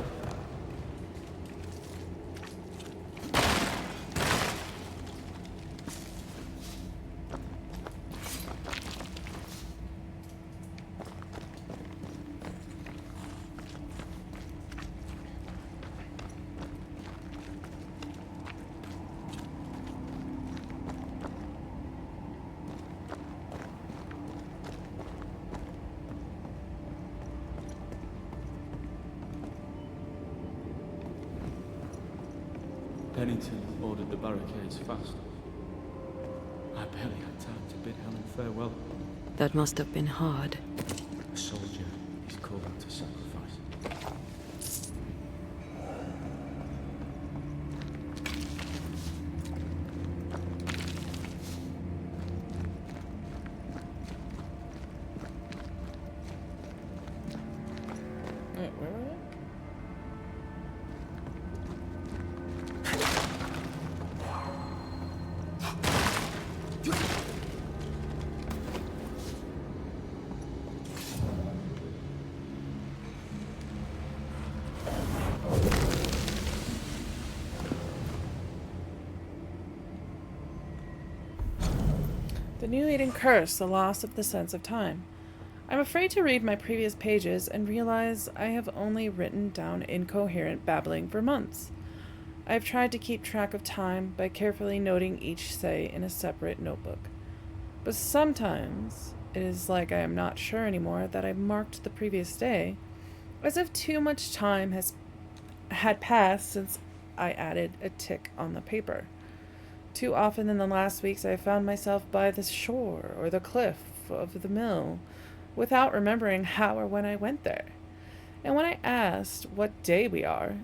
Pennington ordered the barricades fast. I barely had time to bid Helen farewell. That must have been hard. A soldier is called to sacrifice. Wait, where were we? The New Eden Curse, the loss of the sense of time. I'm afraid to read my previous pages and realize I have only written down incoherent babbling for months. I have tried to keep track of time by carefully noting each say in a separate notebook. But sometimes it is like I am not sure anymore that I marked the previous day, as if too much time had passed since I added a tick on the paper. Too often in the last weeks I have found myself by the shore or the cliff of the mill without remembering how or when I went there. And when I asked what day we are,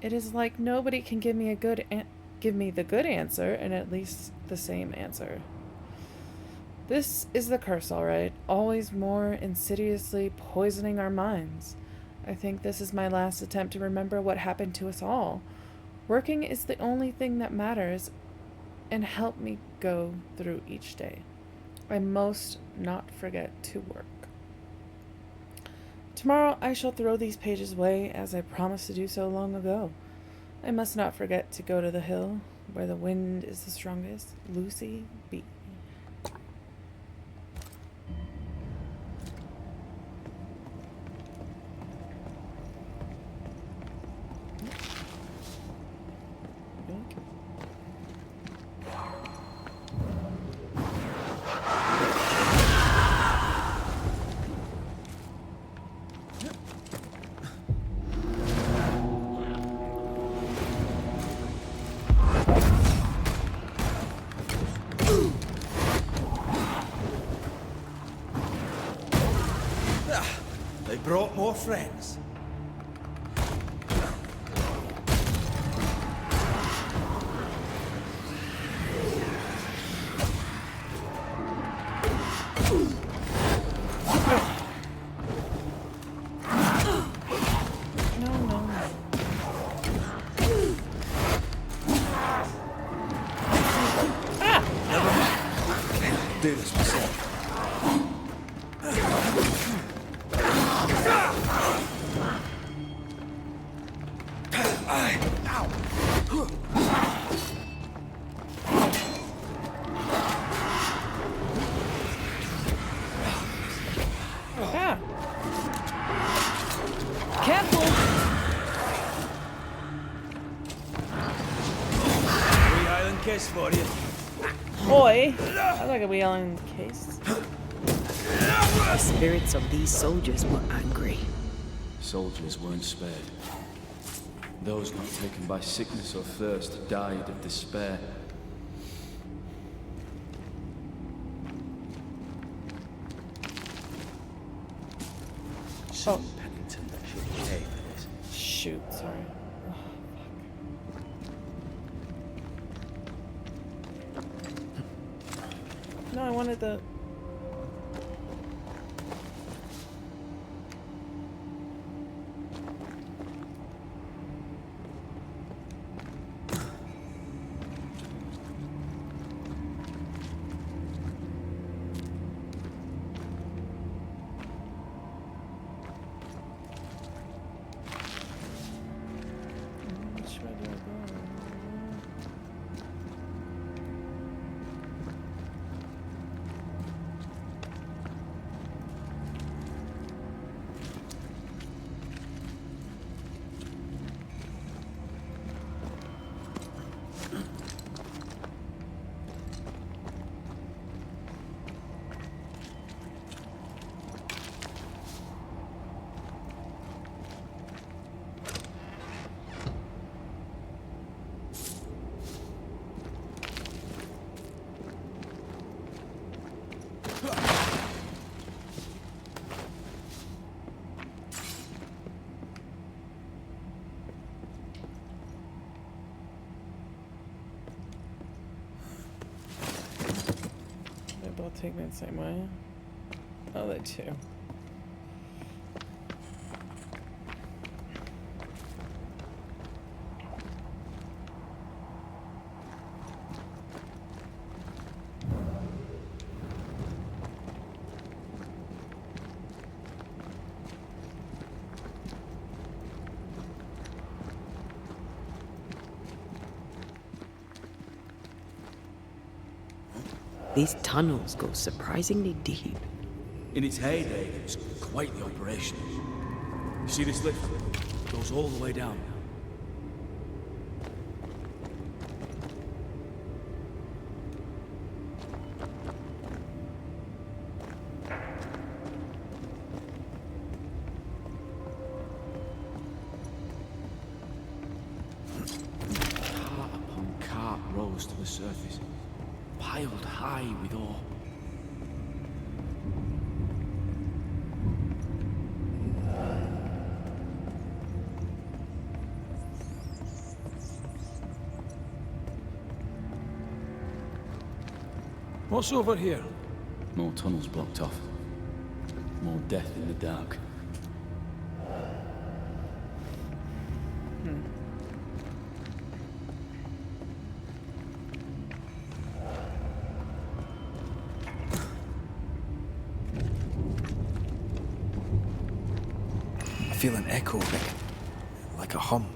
it is like nobody can give me the good answer and at least the same answer. This is the curse, all right, always more insidiously poisoning our minds. I think this is my last attempt to remember what happened to us all. Working is the only thing that matters, and help me go through each day. I must not forget to work. Tomorrow I shall throw these pages away as I promised to do so long ago. I must not forget to go to the hill where the wind is the strongest. Lucy B. They brought more friends. Do this myself. Careful! Wee island kiss for you. Boy, I like a wee island case. The spirits of these soldiers were angry. Soldiers weren't spared. Those not taken by sickness or thirst died of despair. Oh. Pennington should pay for this. Shoot, sorry. Oh, fuck. No, I wanted the... all take me the same way. Oh, they too. These tunnels go surprisingly deep. In its heyday, it was quite the operation. You see this lift? It goes all the way down. Cart upon cart rose to the surface, piled high with ore. What's over here? More tunnels blocked off. More death in the dark. I feel an echo, Rick. Like a hum.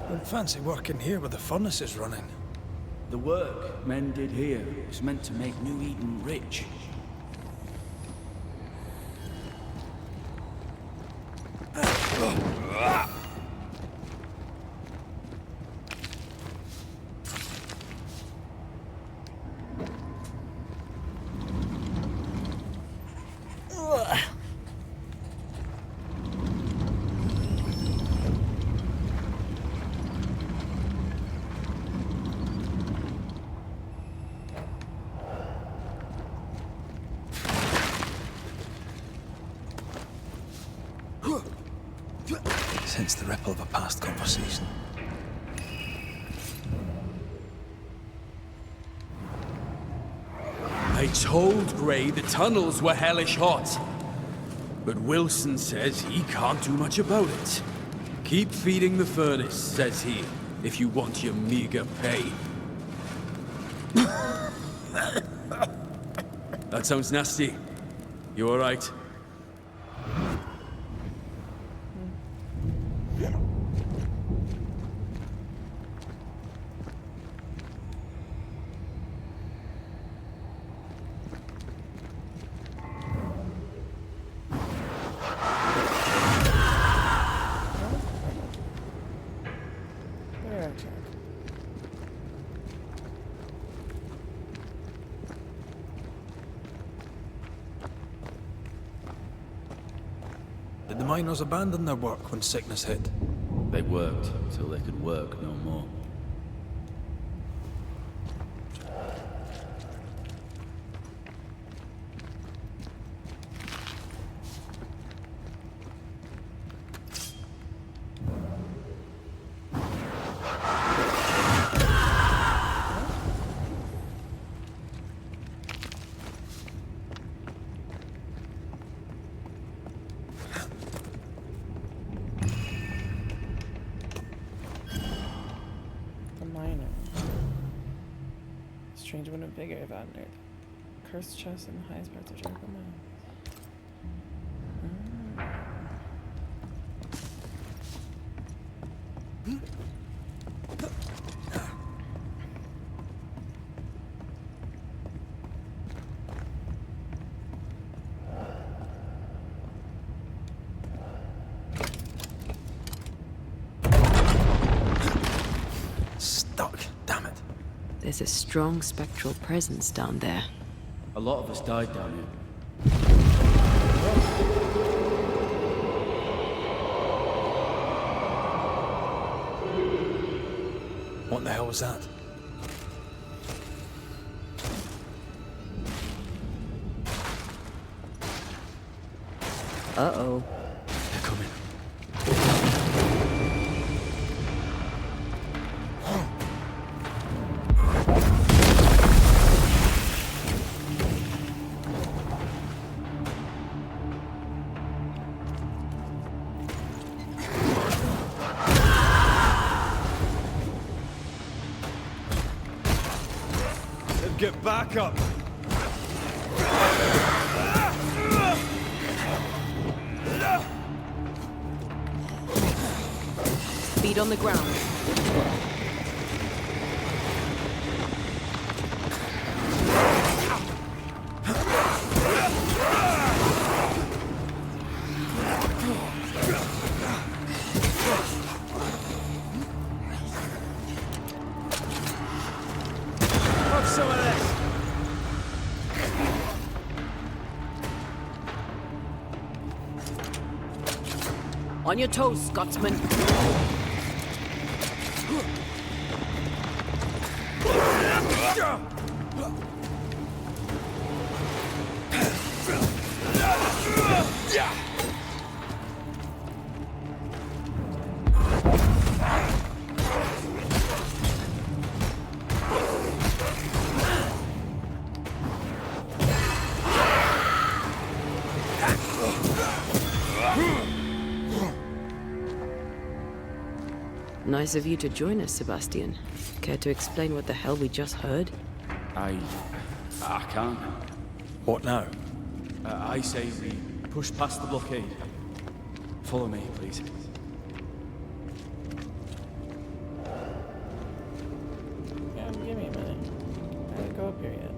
Wouldn't fancy working here with the furnaces running. The work men did here was meant to make New Eden rich. Sense the ripple of a past conversation. I told Gray the tunnels were hellish hot. But Wilson says he can't do much about it. Keep feeding the furnace, says he, if you want your meager pay. That sounds nasty. You alright? Did the miners abandon their work when sickness hit? They worked till they could work no more. Strange would have bigger if unearthed. Cursed chest in the highest parts of Jericho Mountain. Stuck, damn it. There's a strong spectral presence down there. A lot of us died down here. What the hell was that? Uh-oh. They're coming. Get back up! Feet on the ground. Have some of this! On your toes, Scotsman. Nice of you to join us, Sebastian. Care to explain what the hell we just heard? I can't. What now? I say we push past the blockade. Follow me, please. Yeah, give me a minute. I didn't go up here yet.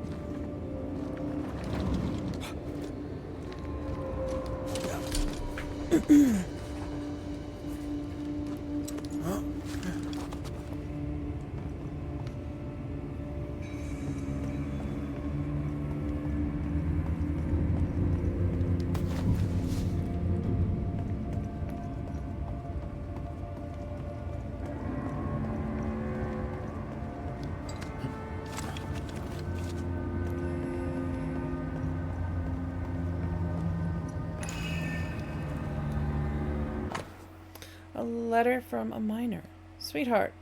A letter from a miner. Sweetheart,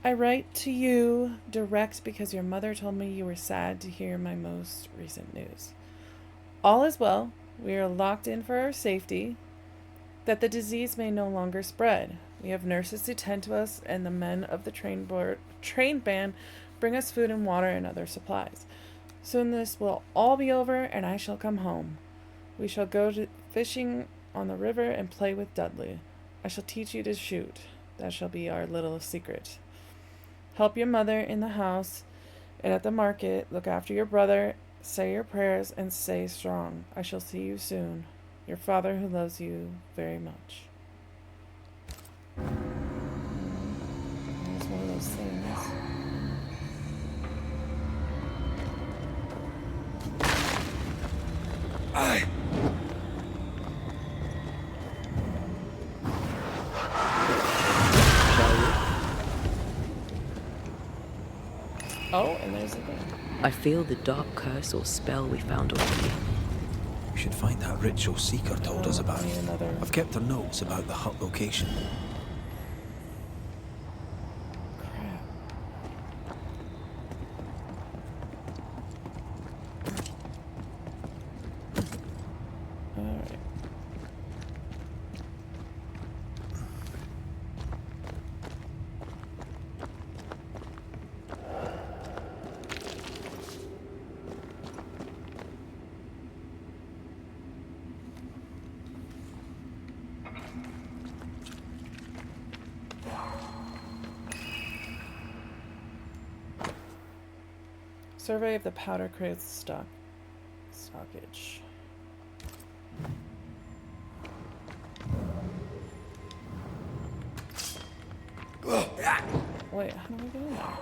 I write to you direct because your mother told me you were sad to hear my most recent news. All is well. We are locked in for our safety, that the disease may no longer spread. We have nurses to tend to us, and the men of the train band bring us food and water and other supplies. Soon this will all be over, and I shall come home. We shall go fishing on the river and play with Dudley. I shall teach you to shoot. That shall be our little secret. Help your mother in the house and at the market. Look after your brother. Say your prayers and stay strong. I shall see you soon. Your father who loves you very much. It's one of those things. Oh, and there's a thing. I feel the dark curse or spell we found already. We should find that ritual Seeker told us about. need another. I've kept her notes about the hut location. Alright. Survey of the powder crate's stockage. Wait, how do we get in there?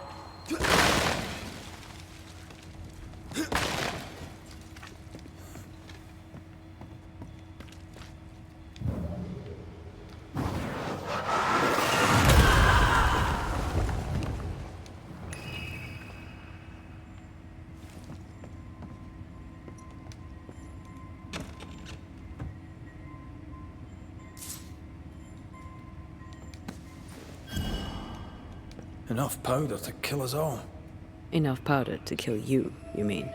Enough powder to kill us all. Enough powder to kill you, you mean?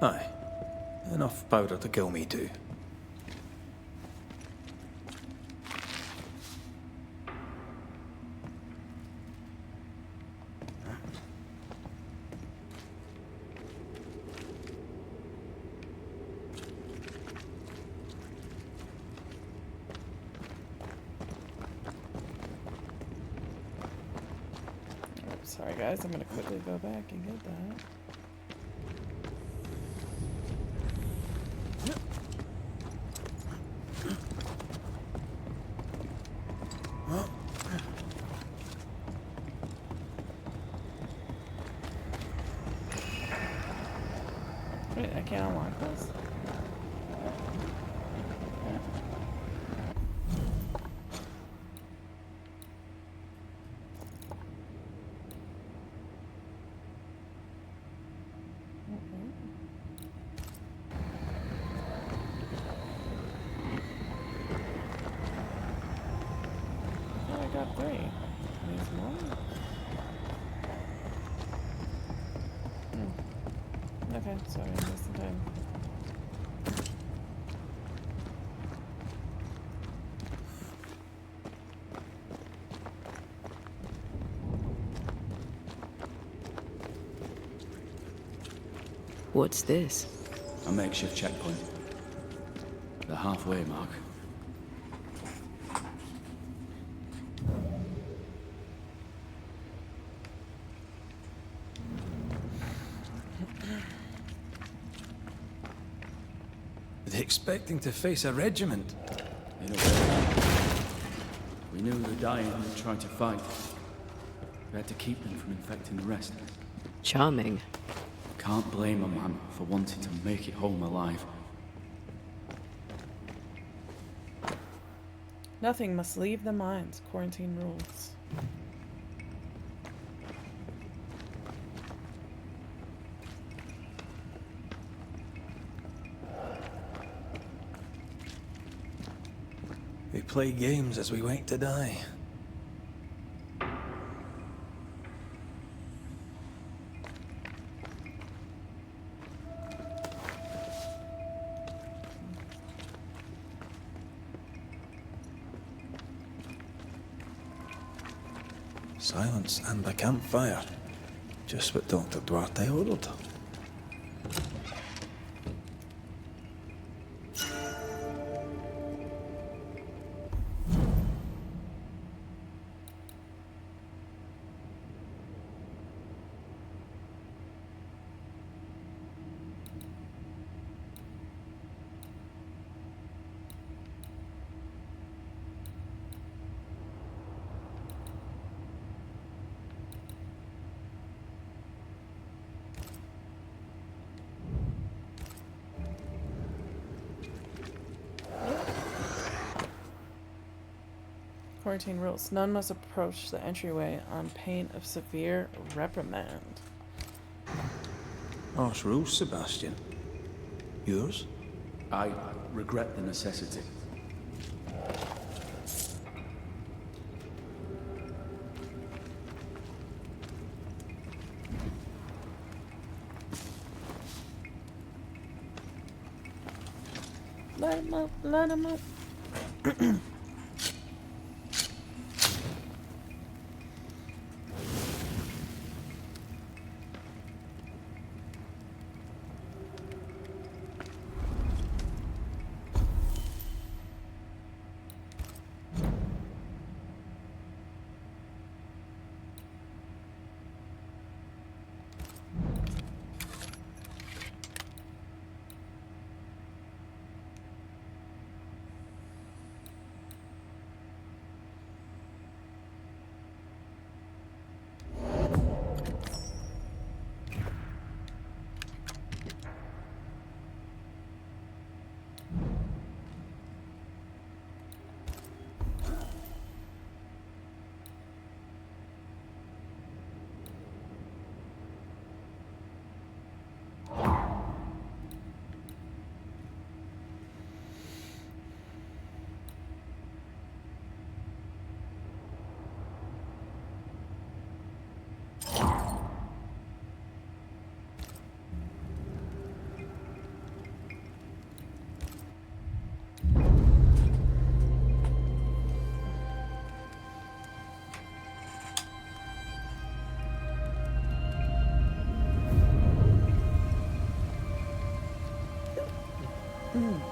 Aye. Enough powder to kill me too. Sorry guys, I'm gonna quickly go back and get that. Wait, I can't unlock this? I got 3. Needs more? Okay, sorry, I'm wasting time. What's this? A makeshift checkpoint. The halfway mark. Are they expecting to face a regiment? In a way. We knew the dying would try to fight. We had to keep them from infecting the rest. Charming. Can't blame a man for wanting to make it home alive. Nothing must leave the mines. Quarantine rules. We play games as we wait to die. Silence and a campfire. Just what Dr. Duarte ordered. Quarantine rules. None must approach the entryway on pain of severe reprimand. Harsh rules, Sebastian. Yours? I regret the necessity. Let him up, let him up.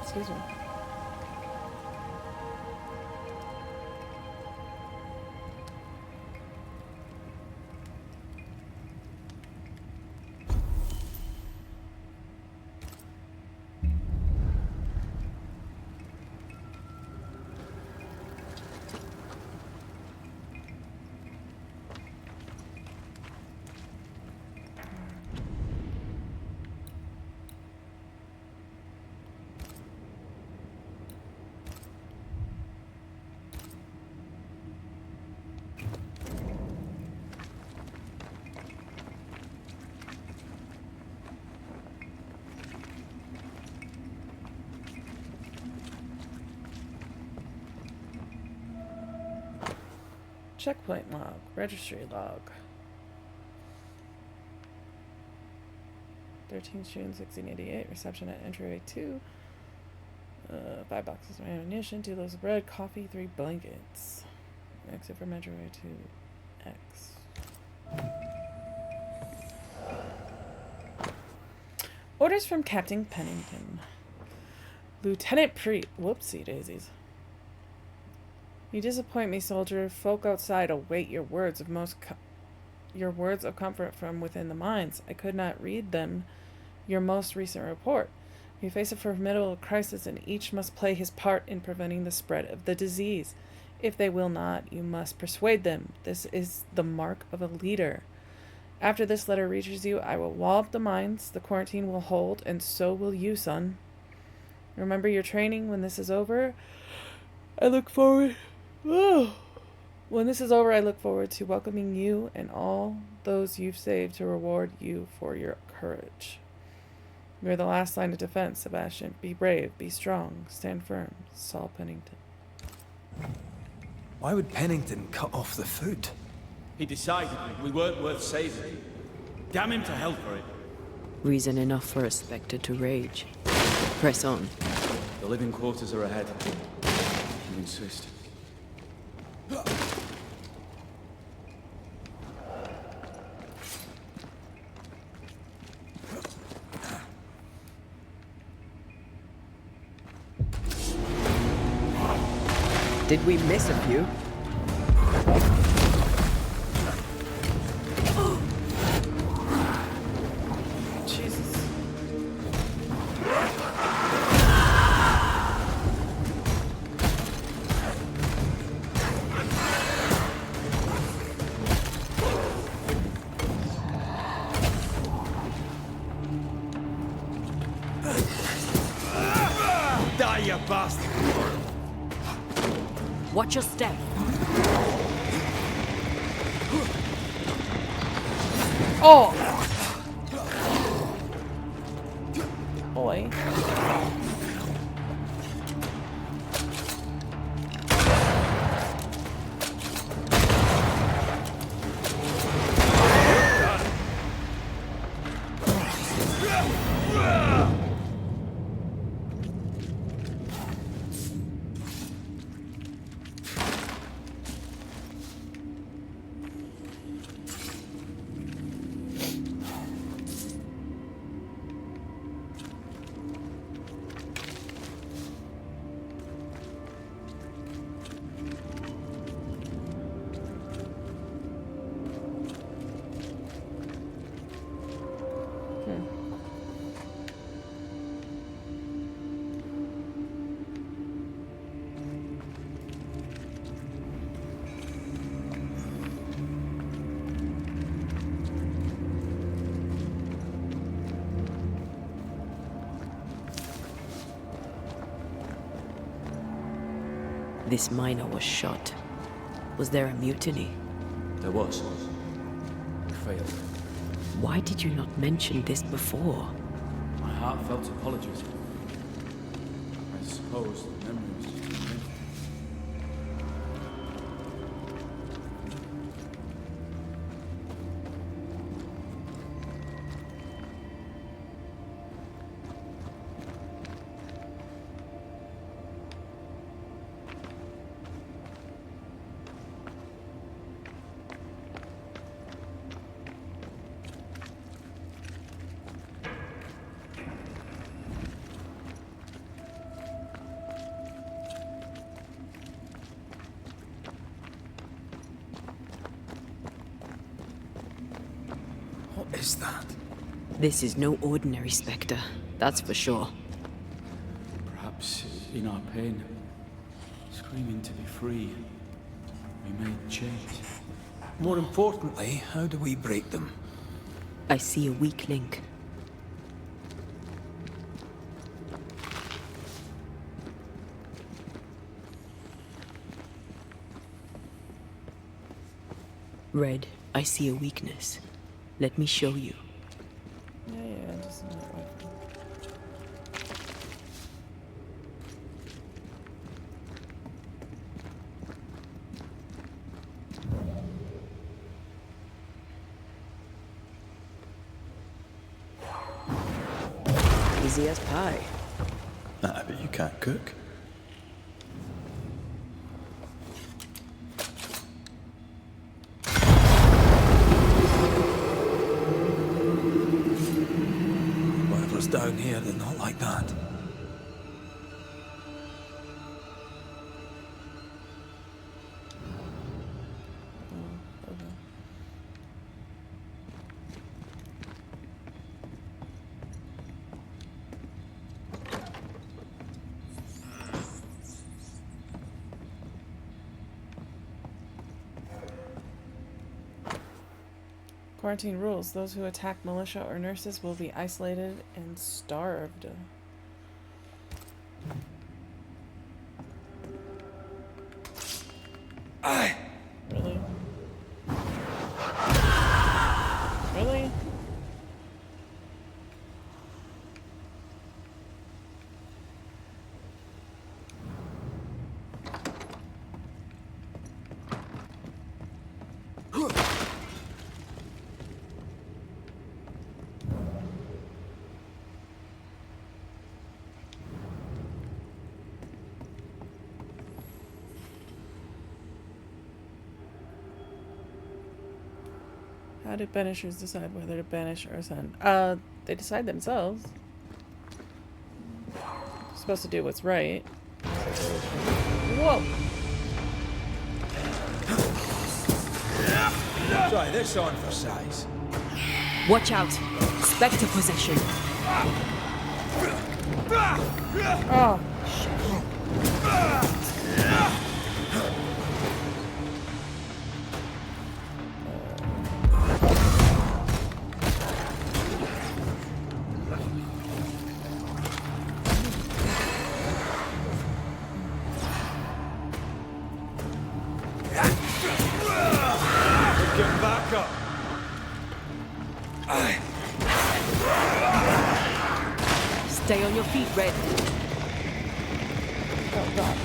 Excuse me. Checkpoint log. Registry log. 13th June 1688. Reception at entryway 2. 5 boxes of ammunition, 2 loaves of bread, coffee, 3 blankets. Exit from entryway 2X. Orders from Captain Pennington. Lieutenant whoopsie daisies. You disappoint me, soldier. Folk outside await your words of comfort from within the mines. I could not read them. Your most recent report. You face a formidable crisis, and each must play his part in preventing the spread of the disease. If they will not, you must persuade them. This is the mark of a leader. After this letter reaches you, I will wall up the mines, the quarantine will hold, and so will you, son. Remember your training. When this is over, I look forward to welcoming you and all those you've saved to reward you for your courage. You're the last line of defense, Sebastian. Be brave, be strong, stand firm. Saul Pennington. Why would Pennington cut off the food? He decided we weren't worth saving. Damn him to hell for it. Reason enough for a Spectre to rage. Press on. The living quarters are ahead. You insist. Did we miss a few? Jesus. Die, you bastard! Watch your step. Oh! Boy. This miner was shot. Was there a mutiny? There was. We failed. Why did you not mention this before? My heartfelt apologies. I suppose the memories. What is that? This is no ordinary Spectre, that's for sure. Perhaps in our pain, screaming to be free, we made change. More importantly, how do we break them? I see a weak link. Red, I see a weakness. Let me show you. Yeah, just not right. easy as pie. Nah, but you can't cook. Whatever's down here, they're not like that. Quarantine rules. Those who attack militia or nurses will be isolated and starved. Really? Really? How do Banishers decide whether to banish or send? They decide themselves. They're supposed to do what's right. Whoa! Try this on for size. Watch out! Spectre possession. Oh, Get back up. Stay on your feet, Red. oh God.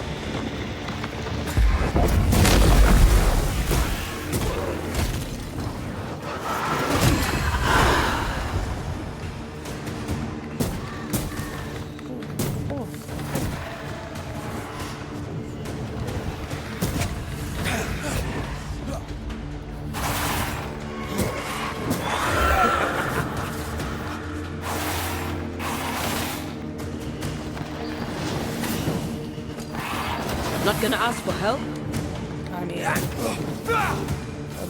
Not gonna ask for help? I mean, I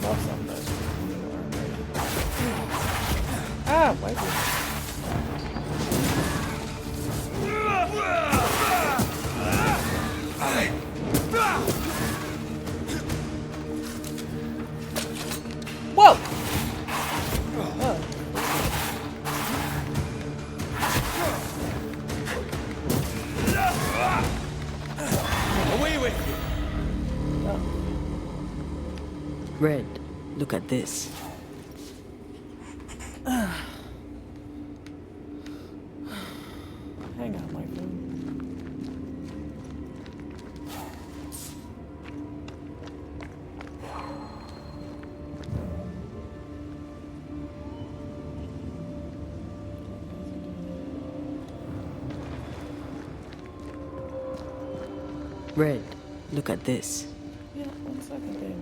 love something. Ah, why did Whoa! Oh. Away with you. Red, look at this. Hang on, my phone. Red, look at this. Yeah, 1 second, babe.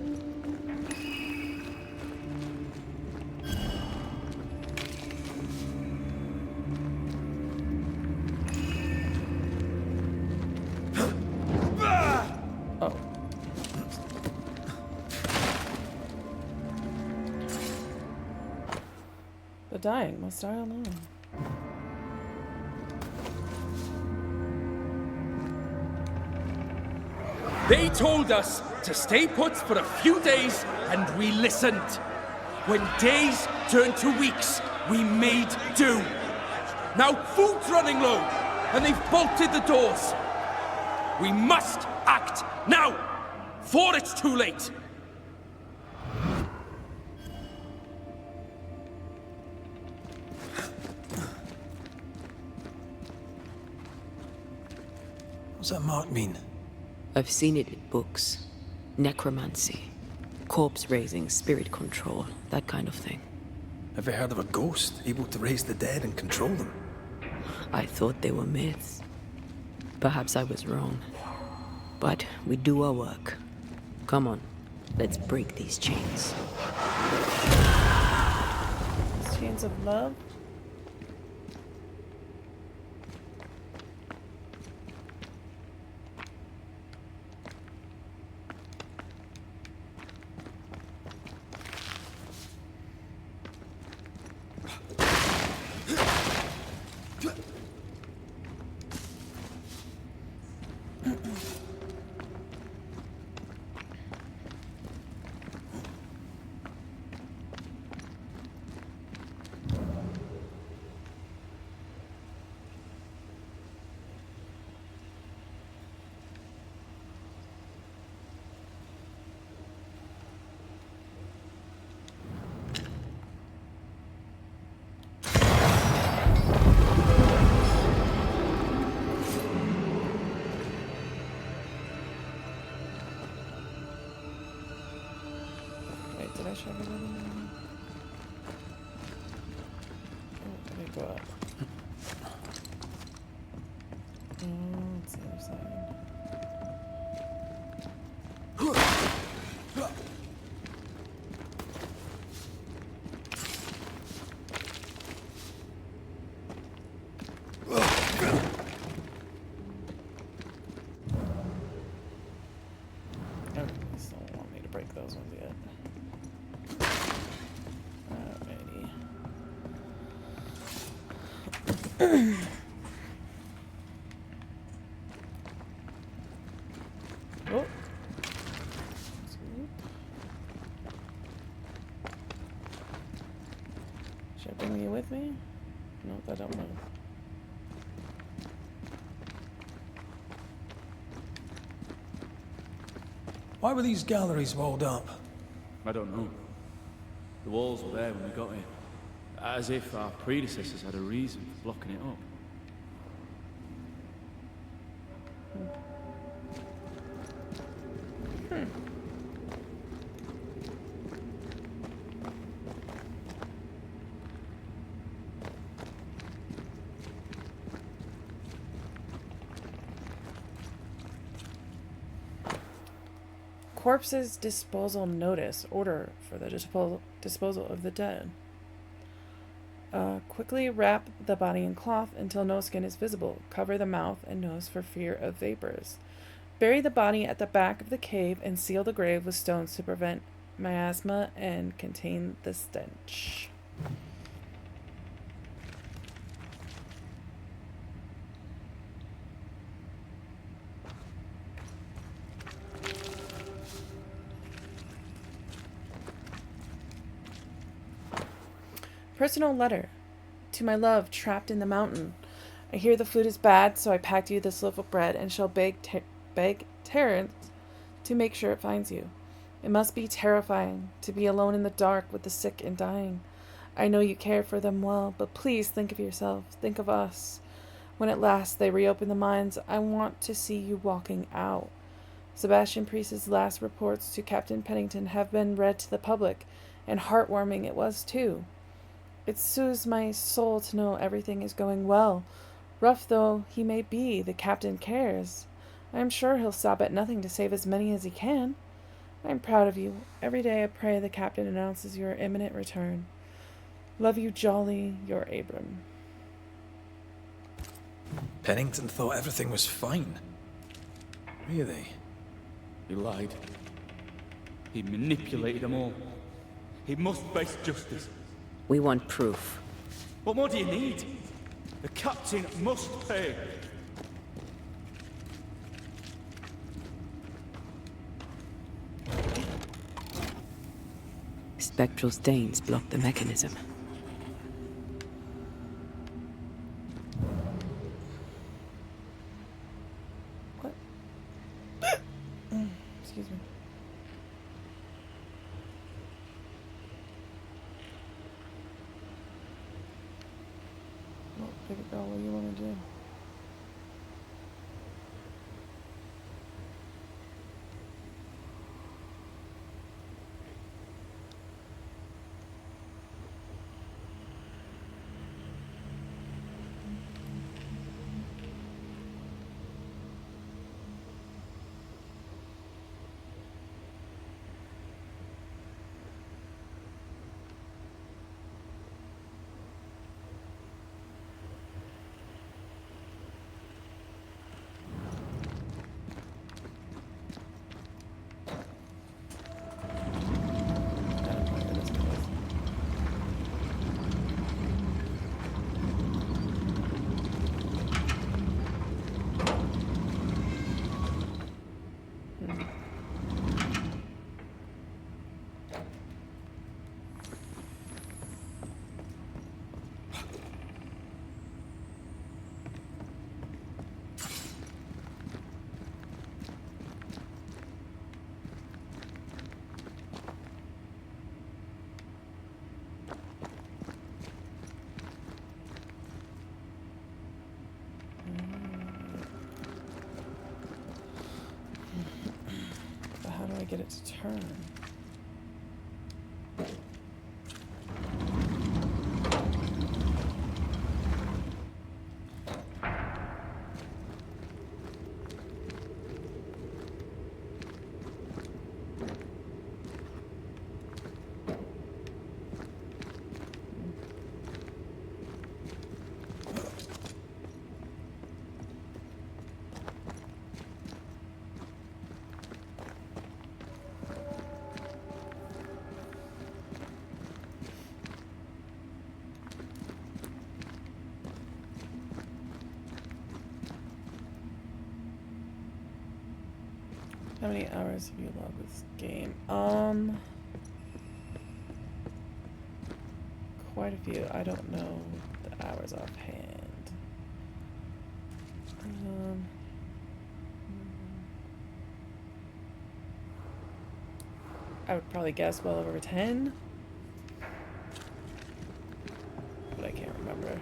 Oh. The dying must die alone. They told us to stay put for a few days, and we listened. When days turned to weeks, we made do. Now food's running low, and they've bolted the doors. We must act now, before it's too late. What's that mark mean? I've seen it in books. Necromancy. Corpse raising, spirit control, that kind of thing. Have you heard of a ghost able to raise the dead and control them? I thought they were myths. Perhaps I was wrong. But we do our work. Come on, let's break these chains. These chains of love? Did I show everything? Oh, let me go up. Oh, it's the other side. Oh, they still don't want me to break those ones yet. Oh. Should I bring you with me? Nope, I don't know. Why were these galleries walled up? I don't know. The walls were there when we got here. As if our predecessors had a reason for blocking it up. Corpses disposal notice. Order for the disposal of the dead. Quickly wrap the body in cloth until no skin is visible. Cover the mouth and nose for fear of vapors. Bury the body at the back of the cave and seal the grave with stones to prevent miasma and contain the stench. Personal letter. To my love, trapped in the mountain. I hear the food is bad, so I packed you this loaf of bread and shall beg Terence to make sure it finds you. It must be terrifying to be alone in the dark with the sick and dying. I know you care for them well, but please think of yourself. Think of us. When at last they reopen the mines, I want to see you walking out. Sebastian Priest's last reports to Captain Pennington have been read to the public, and heartwarming it was too. It soothes my soul to know everything is going well. Rough though he may be, the captain cares. I am sure he'll stop at nothing to save as many as he can. I am proud of you. Every day I pray the captain announces your imminent return. Love you, Jolly, your Abram. Pennington thought everything was fine. Really? He lied. He manipulated them all. He must face justice. We want proof. What more do you need? The captain must pay. Spectral stains block the mechanism. What? Excuse me. Well, baby girl, what do you want to do? get it to turn? How many hours have you loved this game? Quite a few. I don't know the hours offhand. I would probably guess well over 10. But I can't remember.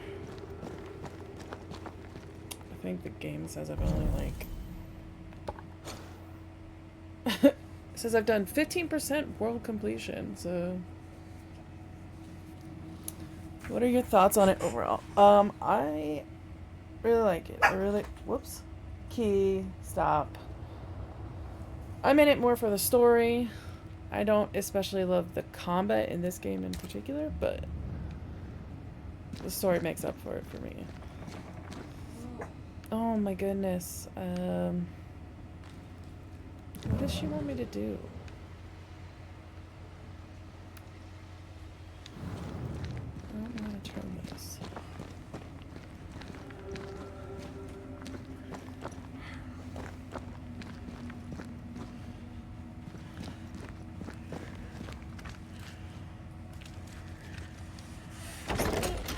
I think the game says I've only like... It says I've done 15% world completion, so... What are your thoughts on it overall? I really like it. I really... Whoops. Key. Stop. I'm in it more for the story. I don't especially love the combat in this game in particular, but the story makes up for it for me. Oh my goodness. What does she want me to do? I don't know how to turn this.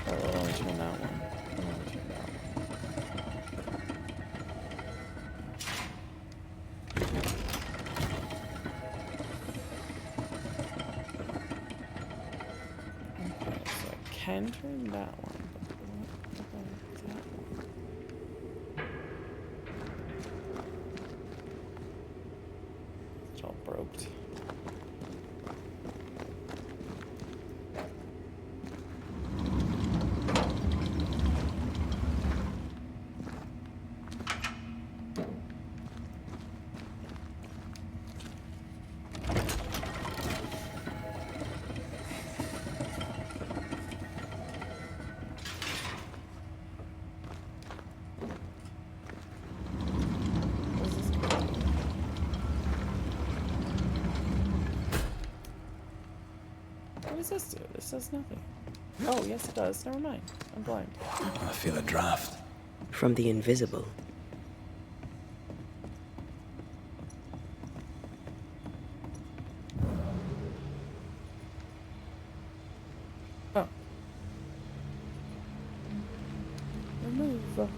Oh, I'll only turn that one. I'll only turn that one. Can turn that one, but what about that one? It's all broked. What does this do? This does nothing. Oh, yes it does. Never mind. I'm blind. I feel a draft. From the invisible. Oh. Remove. Okay.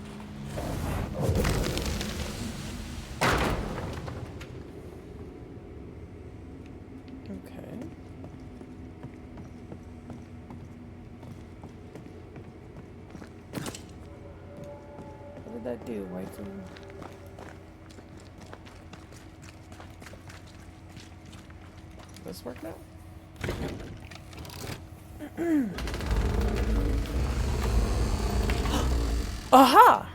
What did that do, waifu? Does this work now? Aha!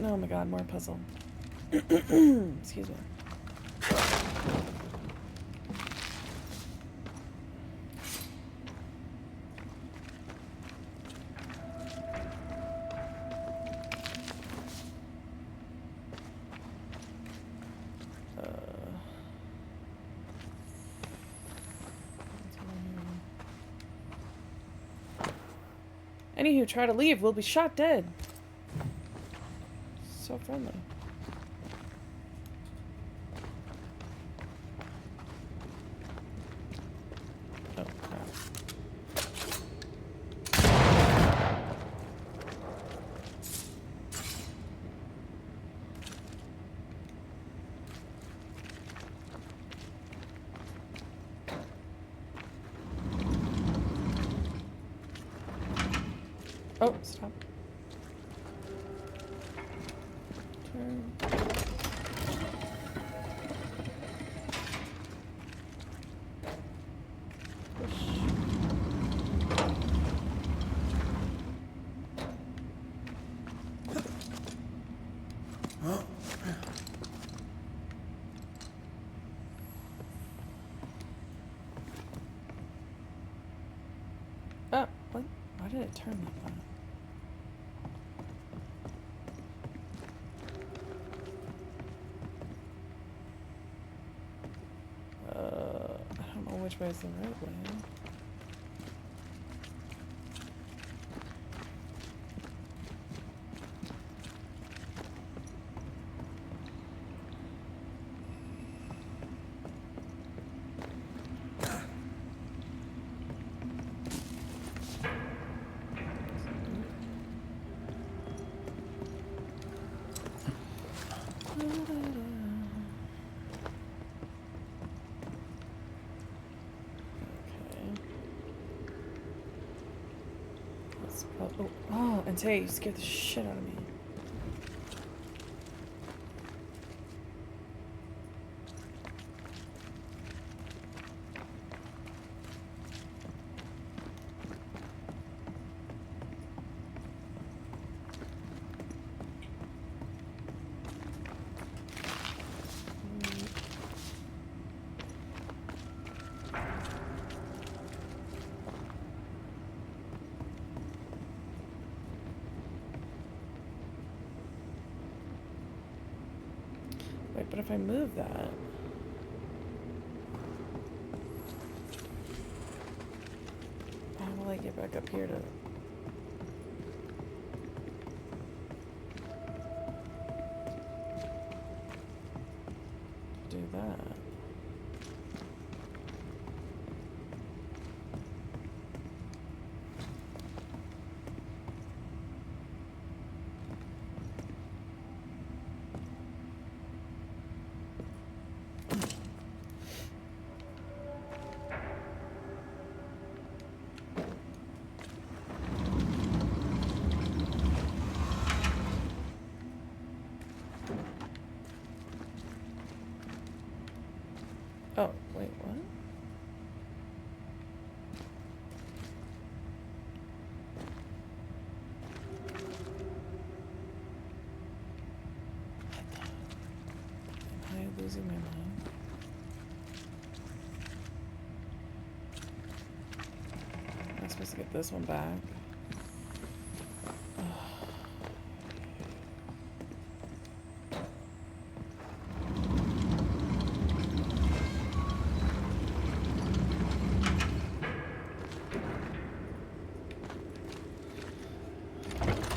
Oh my god, more puzzle. Excuse me. Any who try to leave will be shot dead. So friendly. Oh, crap. Oh, stop. Oh, what? Why did it turn like that? I don't know which way is the right way. Oh, and Tay, you scared the shit out of me. Wait, but if I move that... how will I get back up here to... do that? Oh, wait, what? Am I losing my mind? Am I supposed to get this one back?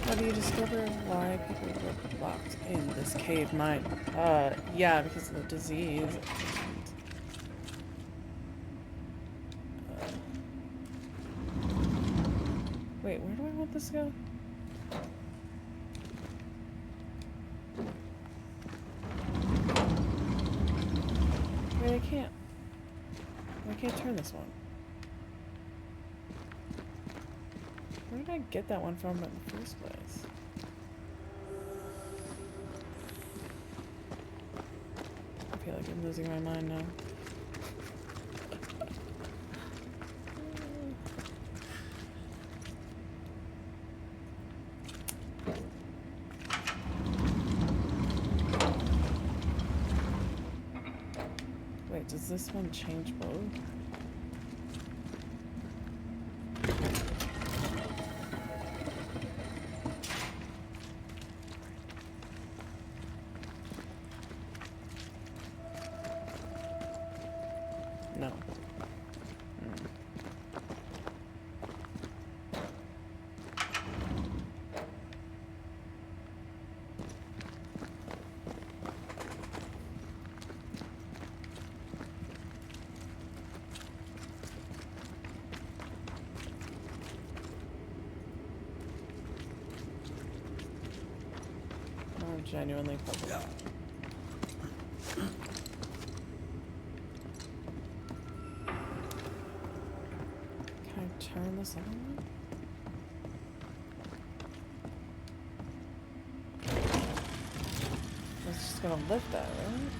How do you discover why people were locked in this cave mine? Yeah, because of the disease. Wait, where do I want this to go? Wait, I can't turn this one. Where did I get that one from in the first place? I feel like I'm losing my mind now. Wait, does this one change both? No. I'm genuinely puzzled. Can I turn this on? Just gonna lift that, right?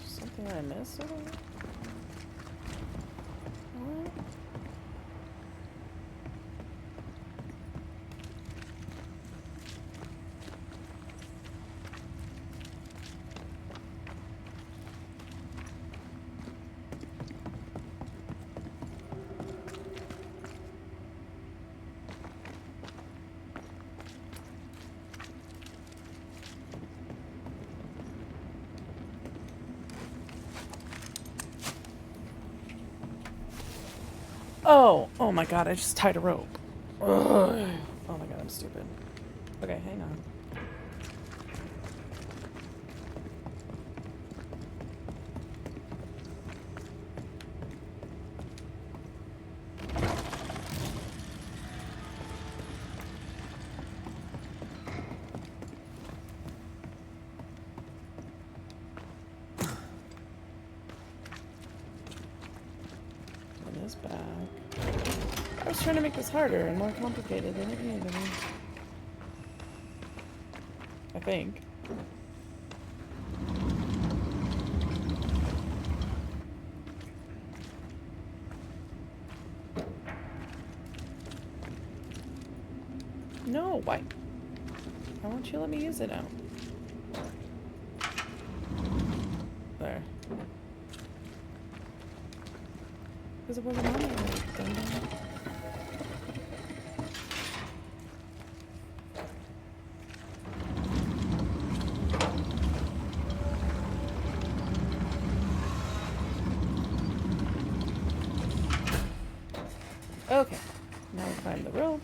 Something I missed over here? What? Oh my god, I just tied a rope. Ugh. Oh my god, I'm stupid. Okay, hang on. Run this back. I was trying to make this harder and more complicated than it needed to be. I think. No, why? Why won't you let me use it now? There. Because it wasn't on there. Okay, now we climb the rope.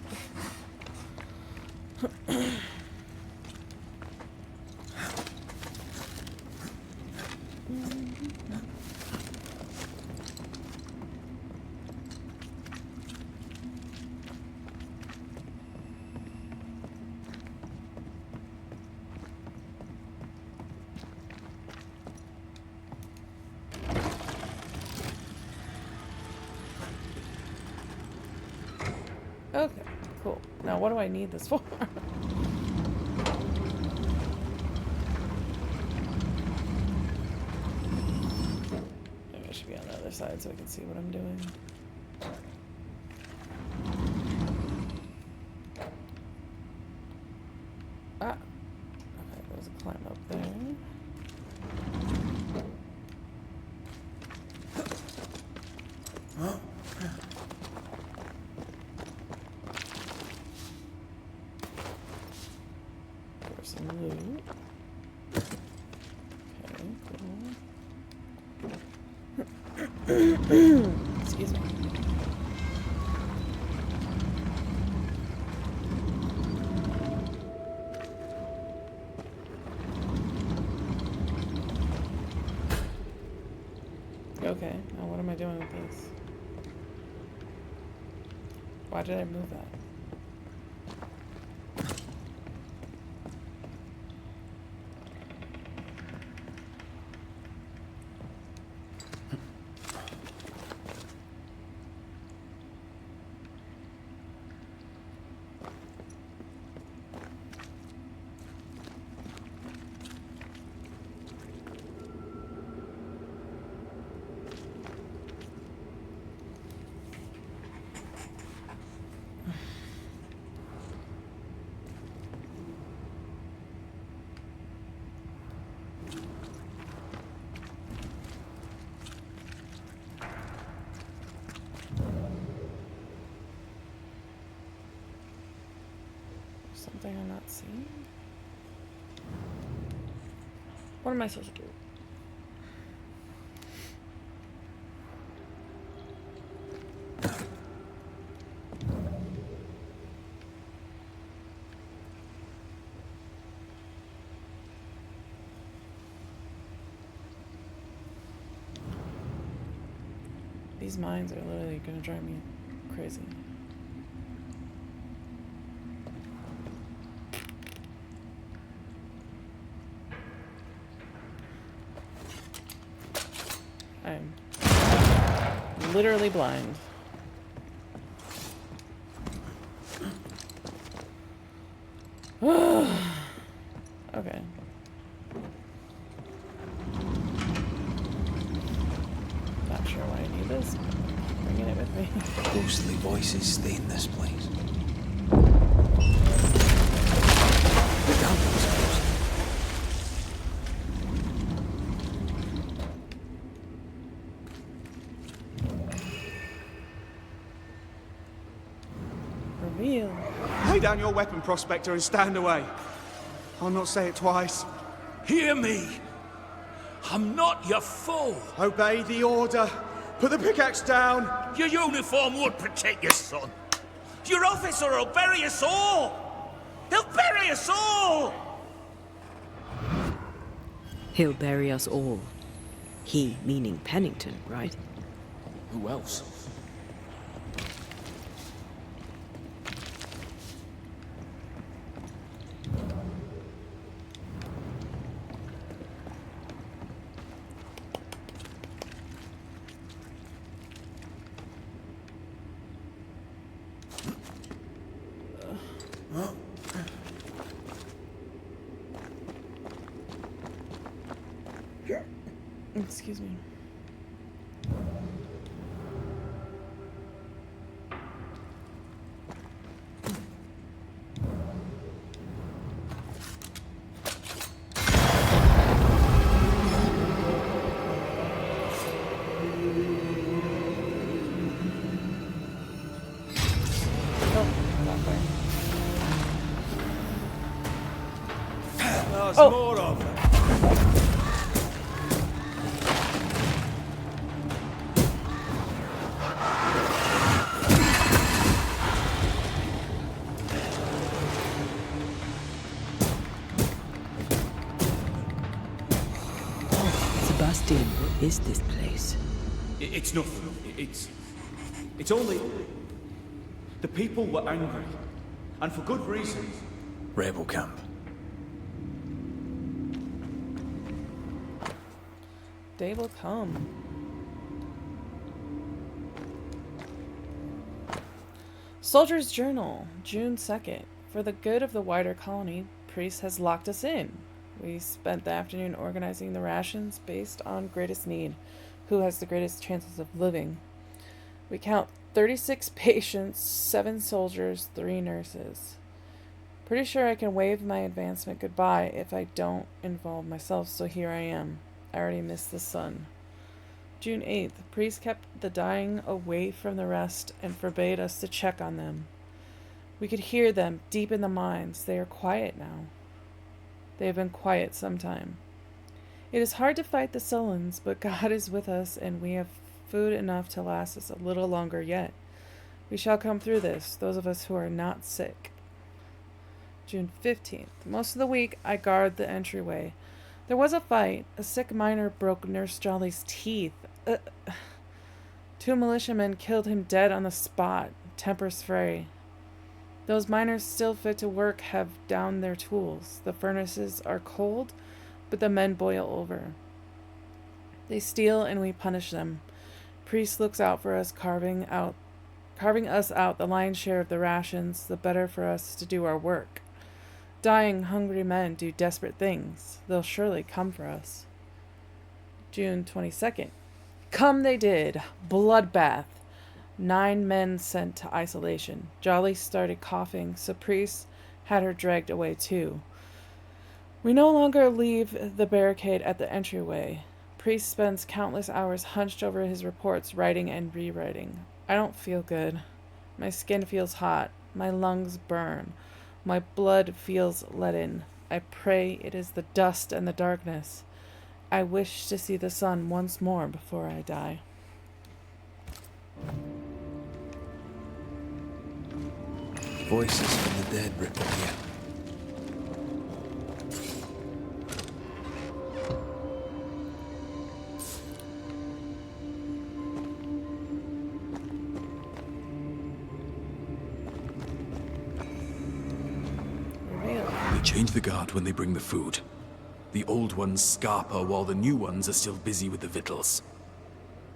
Okay, cool. Now what do I need this for? Maybe I should be on the other side so I can see what I'm doing. Ah! Okay, there's a climb up there. Some loot. Okay, cool. Excuse me. Okay, now what am I doing with this? Why did I move that? Something I'm not seeing? What am I supposed to do? These mines are literally gonna drive me crazy. I'm literally blind. Okay. Not sure why I need this. Bringing it with me. Ghostly voices stay in this place. Reveal. Lay down your weapon, Prospector, and stand away. I'll not say it twice. Hear me! I'm not your foe! Obey the order. Put the pickaxe down. Your uniform would protect your son. Your officer will bury us all! He'll bury us all! He'll bury us all. He meaning Pennington, right? Who else? Excuse me. There's Oh. more of them. Sebastian, what is this place? It's nothing. It's only... The people were angry. And for good reason. Rebel camp. Day will come. Soldier's Journal, June 2nd. For the good of the wider colony, Priest has locked us in. We spent the afternoon organizing the rations based on greatest need, who has the greatest chances of living. We count 36 patients, 7 soldiers, 3 nurses. Pretty sure I can wave my advancement goodbye if I don't involve myself, so here I am. I already missed the sun. June 8th. Priest kept the dying away from the rest and forbade us to check on them. We could hear them deep in the mines. They are quiet now. They have been quiet some time. It is hard to fight the Sullens, but God is with us, and we have food enough to last us a little longer yet. We shall come through this, those of us who are not sick. June 15th. Most of the week, I guard the entryway. There was a fight. A sick miner broke Nurse Jolly's teeth. 2 militiamen killed him dead on the spot. Tempers fray. Those miners still fit to work have downed their tools. The furnaces are cold, but the men boil over. They steal and we punish them. Priest looks out for us, carving us out the lion's share of the rations, the better for us to do our work. Dying, hungry men do desperate things. They'll surely come for us. June 22nd. Come they did. Bloodbath. 9 men sent to isolation. Jolly started coughing, so Priest had her dragged away too. We no longer leave the barricade at the entryway. Priest spends countless hours hunched over his reports, writing and rewriting. I don't feel good. My skin feels hot. My lungs burn. My blood feels leaden. I pray it is the dust and the darkness. I wish to see the sun once more before I die. Voices from the dead ripple here. They change the guard when they bring the food. The old ones scarper while the new ones are still busy with the victuals.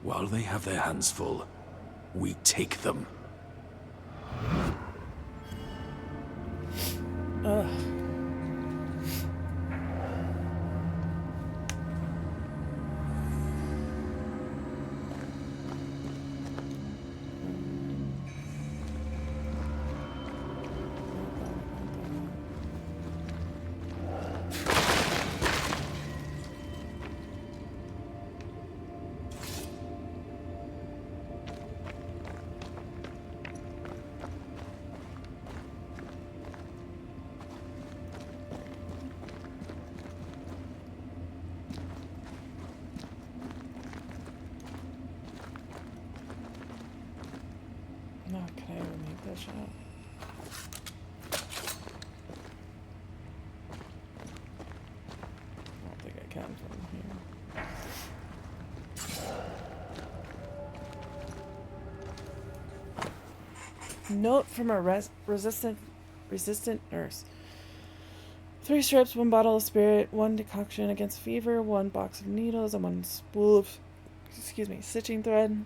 While they have their hands full, we take them. Ugh. No, can I ever make that shot? I don't think I can from here. Note from a resistant nurse. 3 strips, 1 bottle of spirit, 1 decoction against fever, 1 box of needles, and 1 spool of, stitching thread.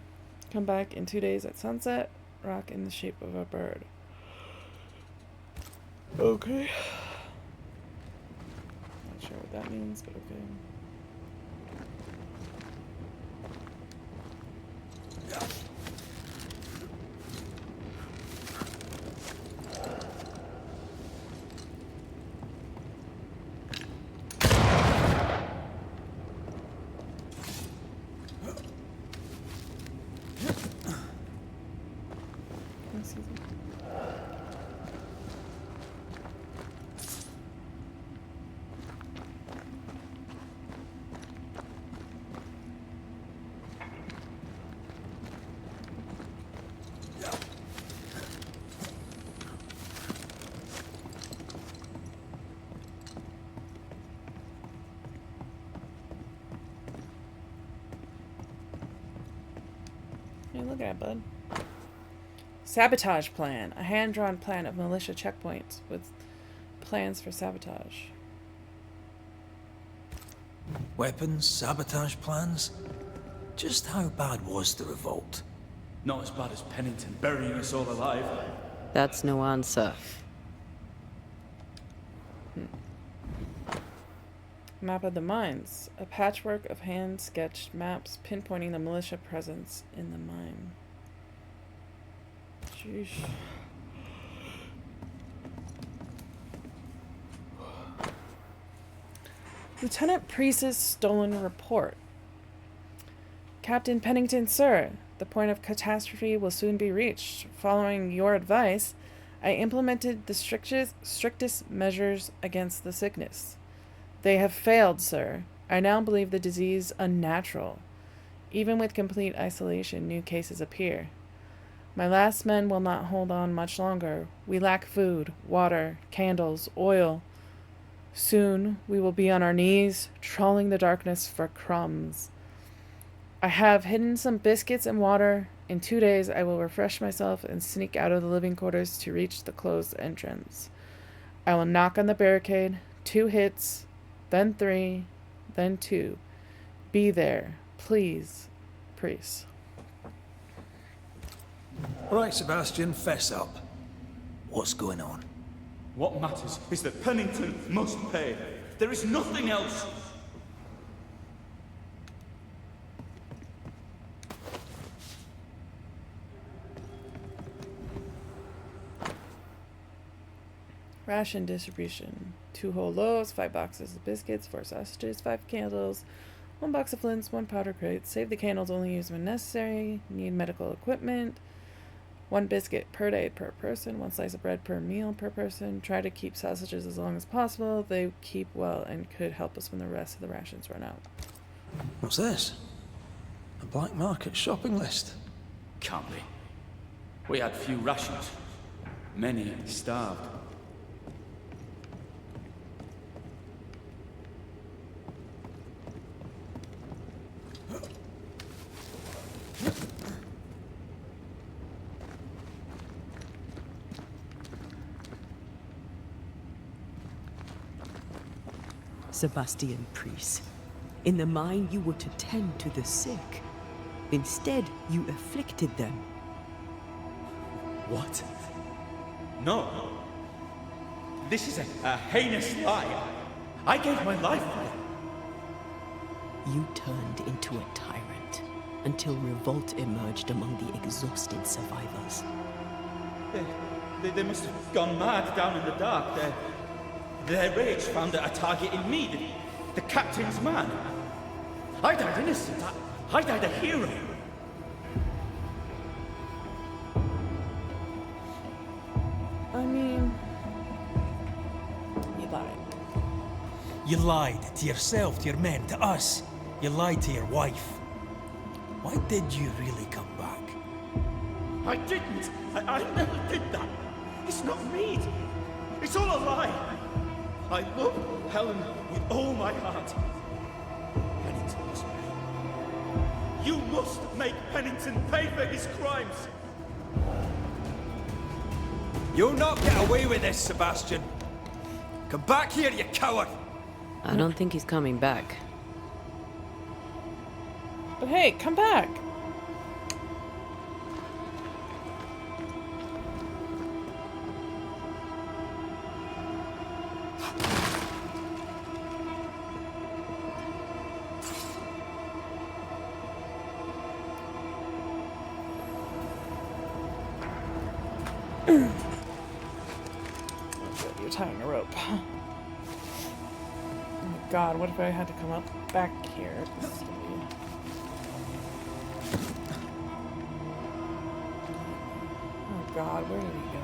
Come back in 2 days at sunset. Rock in the shape of a bird. Okay. Not sure what that means, but okay. Hey, look at it, bud. Sabotage plan. A hand-drawn plan of militia checkpoints with plans for sabotage. Weapons, sabotage plans? Just how bad was the revolt? Not as bad as Pennington burying us all alive. That's no answer. Map of the mines. A patchwork of hand-sketched maps pinpointing the militia presence in the mine. Sheesh. Lieutenant Priest's stolen report. Captain Pennington, sir, the point of catastrophe will soon be reached. Following your advice, I implemented the strictest measures against the sickness. They have failed, sir. I now believe the disease unnatural. Even with complete isolation, new cases appear. My last men will not hold on much longer. We lack food, water, candles, oil. Soon we will be on our knees, trawling the darkness for crumbs. I have hidden some biscuits and water. In 2 days I will refresh myself and sneak out of the living quarters to reach the closed entrance. I will knock on the barricade. 2 hits, then 3, then 2. Be there, please, priest. All right, Sebastian, fess up. What's going on? What matters is that Pennington must pay. There is nothing else. Ration distribution. 2 whole loaves, 5 boxes of biscuits, 4 sausages, 5 candles, 1 box of flints, 1 powder crate. Save the candles, only use when necessary. Need medical equipment. 1 biscuit per day per person, 1 slice of bread per meal per person. Try to keep sausages as long as possible. They keep well and could help us when the rest of the rations run out. What's this? A black market shopping list? Can't be. We had few rations. Many starved. Sebastian Priest. In the mine, you were to tend to the sick. Instead, you afflicted them. What? No. This is a heinous lie. I gave my life for it. You turned into a tyrant until revolt emerged among the exhausted survivors. They must have gone mad down in the dark. Their rage found a target in me, the captain's man. I died innocent. I died a hero. I mean, you lied. You lied to yourself, to your men, to us. You lied to your wife. Why did you really come back? I didn't. I never did that. It's not me. It's all a lie. I love Helen with all my heart. Pennington must pay. You must make Pennington pay for his crimes. You'll not get away with this, Sebastian. Come back here, you coward! I don't think he's coming back. But hey, come back! You're tying a rope. Oh my god, what if I had to come up back here? This is gonna be... Oh god, where did he go?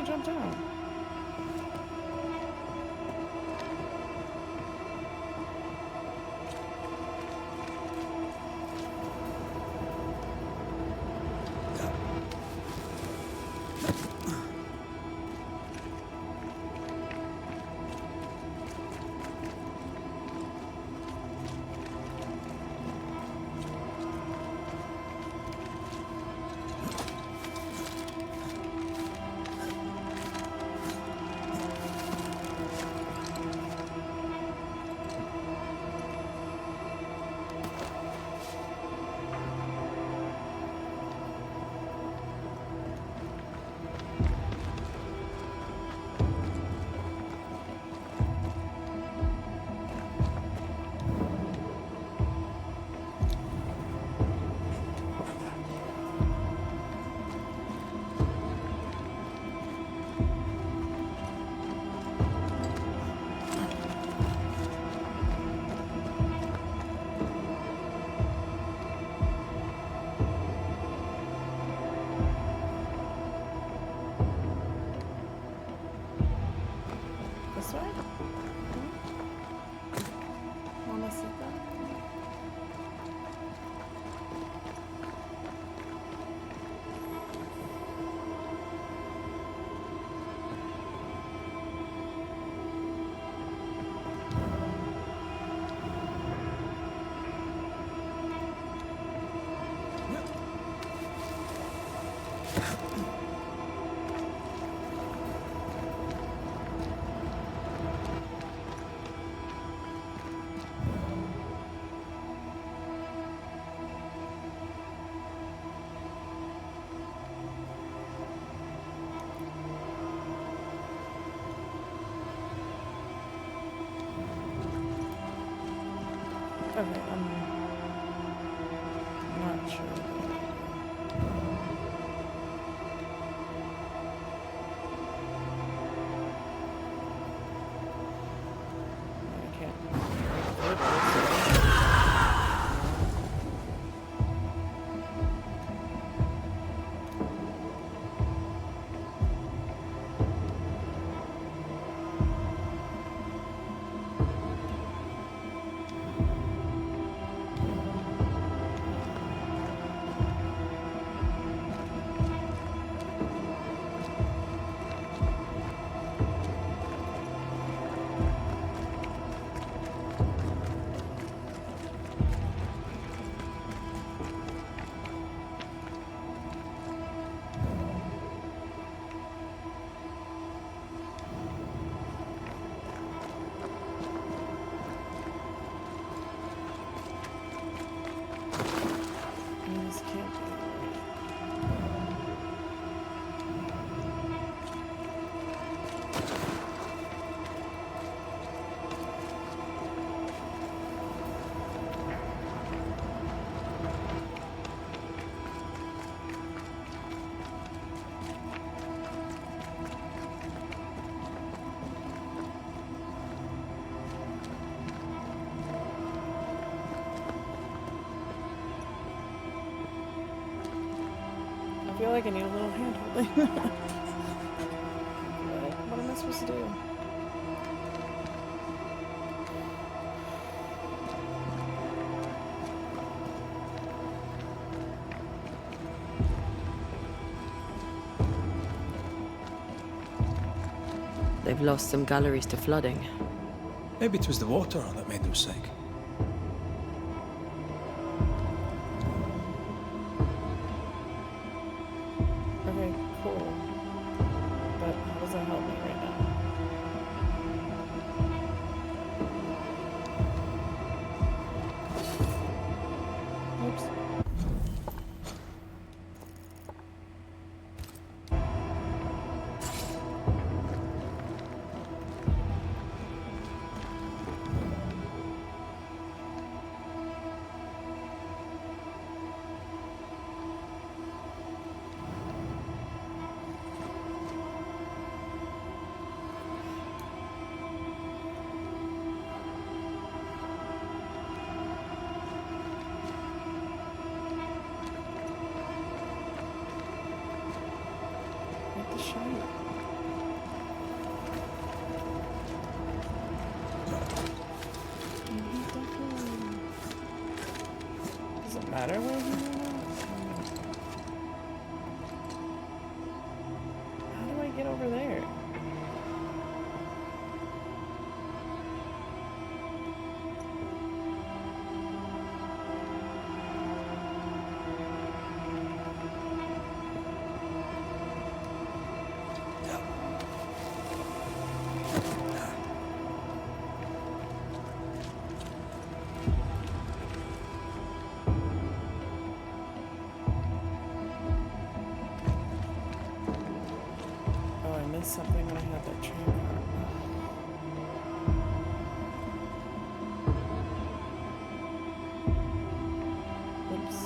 Jump down. Okay, I'm not sure. I can't. I feel like I need a little hand holding. What am I supposed to do? They've lost some galleries to flooding. Maybe it was the water that made them sink. Okay, cool. But how does that help me right now? Oops. What the shite? Does it matter where he went out? How do I get over there? Oh, I missed something when I had that train car. Oops.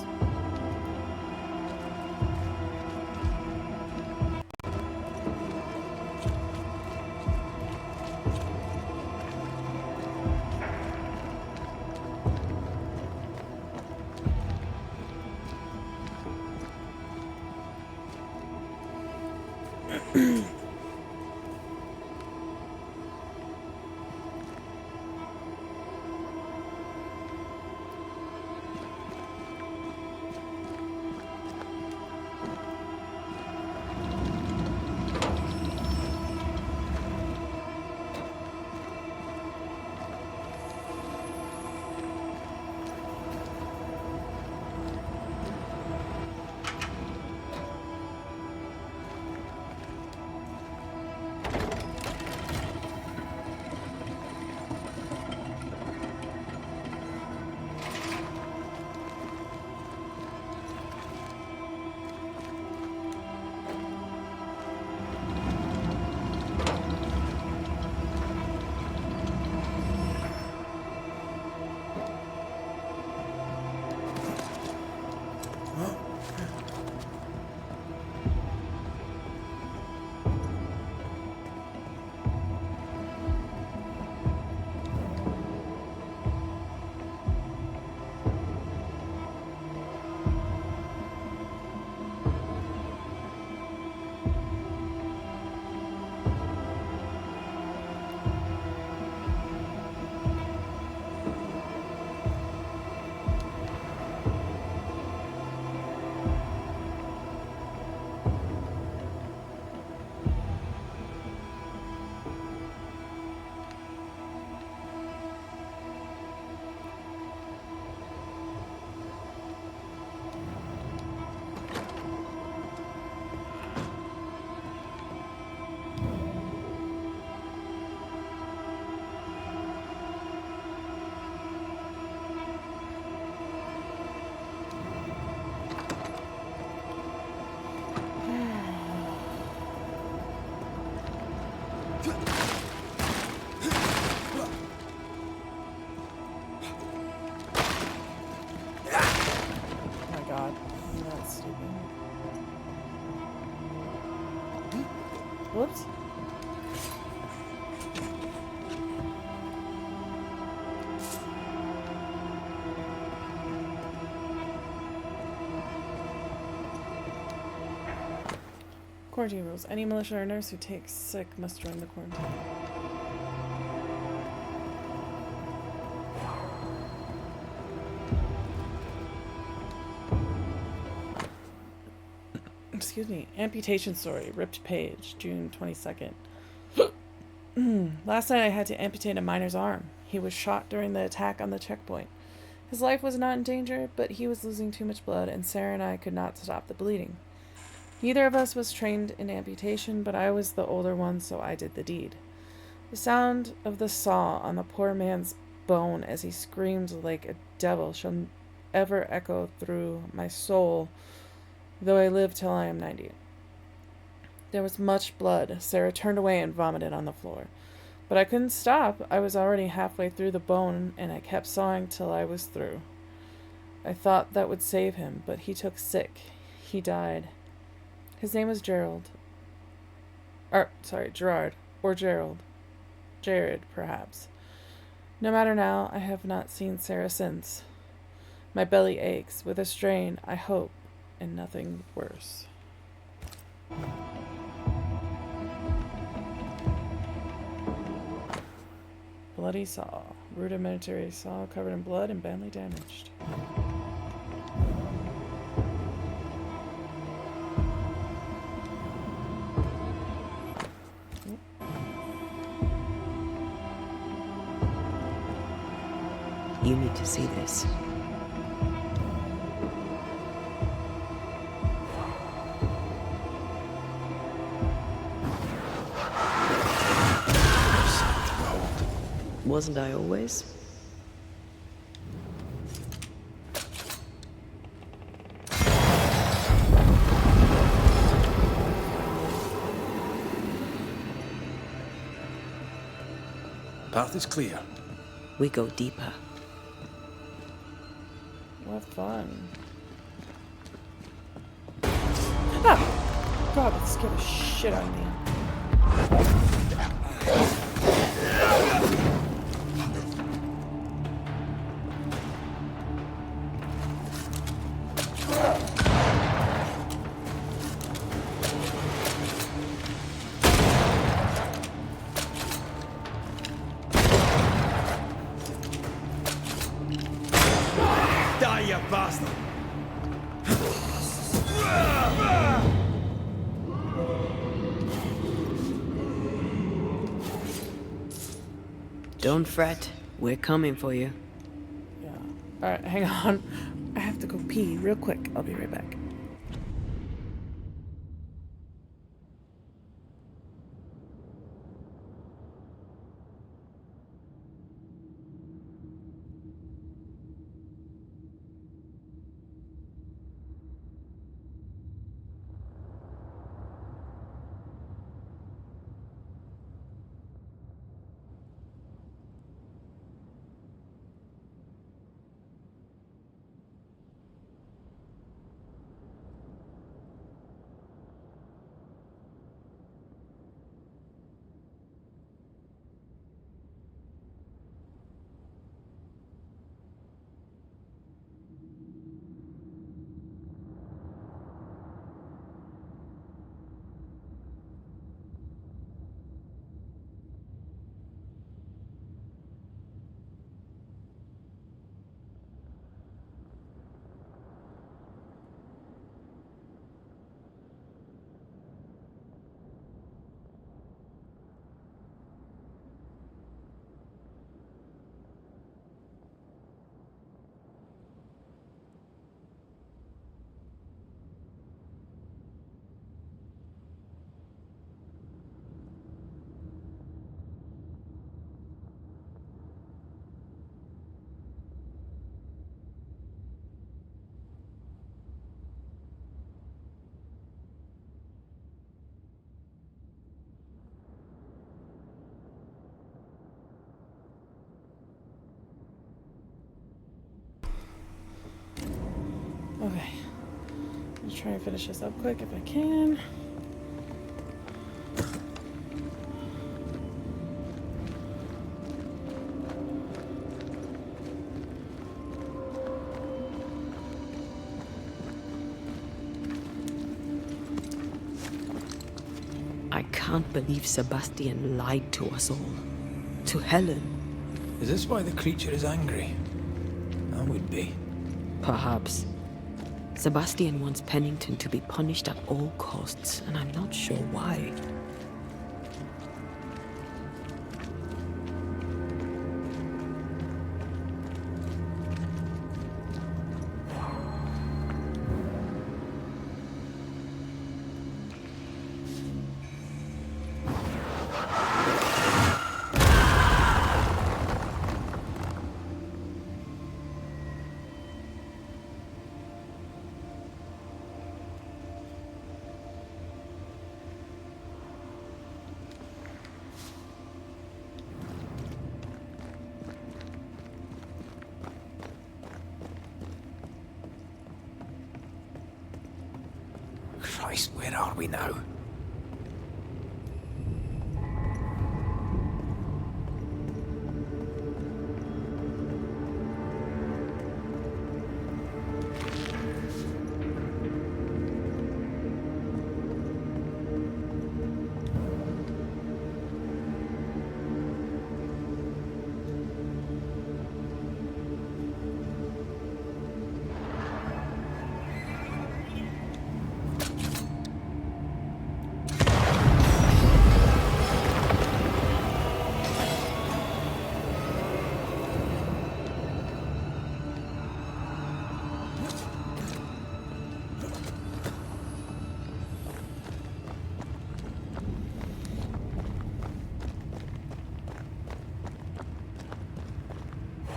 Whoops. Quarantine rules. Any militia or nurse who takes sick must join the quarantine. Excuse me. Amputation story. Ripped page. June 22nd. Last night I had to amputate a miner's arm. He was shot during the attack on the checkpoint. His life was not in danger, but he was losing too much blood, and Sarah and I could not stop the bleeding. Neither of us was trained in amputation, but I was the older one, so I did the deed. The sound of the saw on the poor man's bone as he screamed like a devil shall ever echo through my soul, though I live till I am 90. There was much blood. Sarah turned away and vomited on the floor. But I couldn't stop. I was already halfway through the bone, and I kept sawing till I was through. I thought that would save him, but he took sick. He died. His name was Gerald. Gerard. Or Gerald. Jared, perhaps. No matter now, I have not seen Sarah since. My belly aches, with a strain, I hope, and nothing worse. Bloody saw. Rudimentary saw covered in blood and badly damaged. You need to see this. Wasn't I always? Path is clear. We go deeper. What fun. Ah! God, that scared the shit out of me. Die, you bastard! Don't fret. We're coming for you. Yeah. Alright, hang on. I have to go pee real quick. I'll be right back. Okay. I'm gonna try and finish this up quick if I can. I can't believe Sebastian lied to us all. To Helen. Is this why the creature is angry? I would be. Perhaps. Sebastian wants Pennington to be punished at all costs, and I'm not sure why. Christ, where are we now?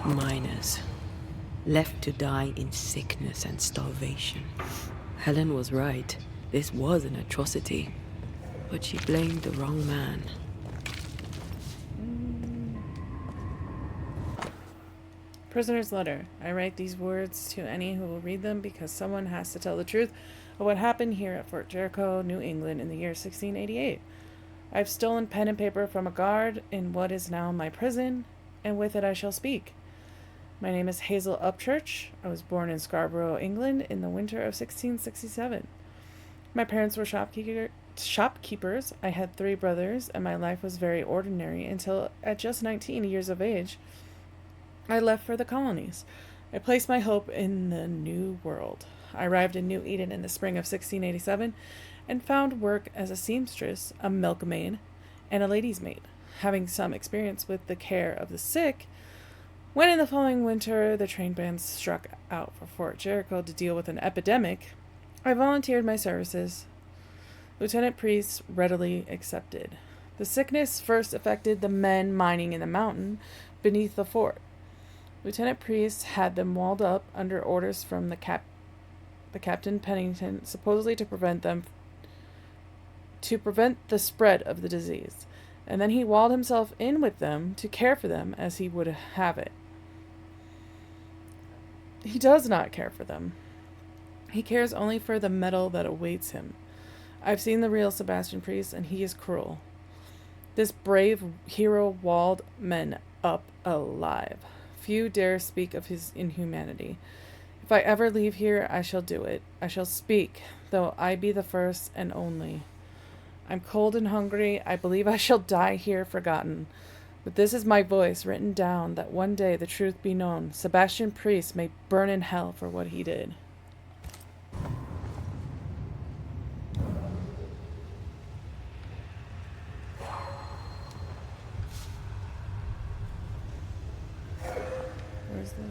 Miners, left to die in sickness and starvation. Helen was right. This was an atrocity. But she blamed the wrong man. Prisoner's letter. I write these words to any who will read them because someone has to tell the truth of what happened here at Fort Jericho, New England in the year 1688. I've stolen pen and paper from a guard in what is now my prison, and with it I shall speak. My name is Hazel Upchurch. I was born in Scarborough, England in the winter of 1667. My parents were shopkeepers. I had 3 brothers, and my life was very ordinary until, at just 19 years of age, I left for the colonies. I placed my hope in the New World. I arrived in New Eden in the spring of 1687 and found work as a seamstress, a milkmaid, and a lady's maid. Having some experience with the care of the sick, when in the following winter the train bands struck out for Fort Jericho to deal with an epidemic, I volunteered my services. Lieutenant Priest readily accepted. The sickness first affected the men mining in the mountain beneath the fort. Lieutenant Priest had them walled up under orders from the Captain Pennington, supposedly to prevent the spread of the disease, and then he walled himself in with them to care for them as he would have it. He does not care for them. He cares only for the metal that awaits him. I've seen the real Sebastian Priest, and he is cruel. This brave hero walled men up alive. Few dare speak of his inhumanity. If I ever leave here, I shall do it. I shall speak, though I be the first and only. I'm cold and hungry. I believe I shall die here forgotten. But this is my voice written down, that one day the truth be known. Sebastian Priest may burn in hell for what he did. Where's the...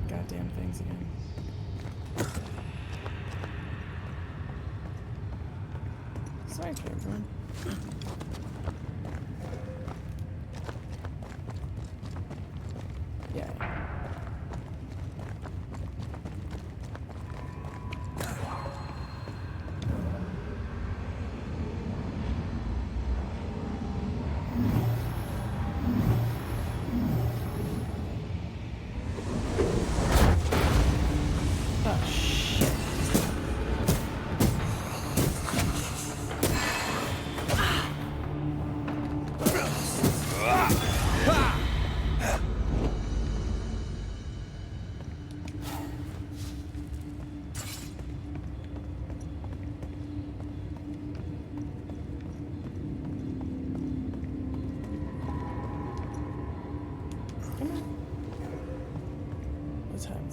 Goddamn things again. Sorry, everyone. Yeah. Oh,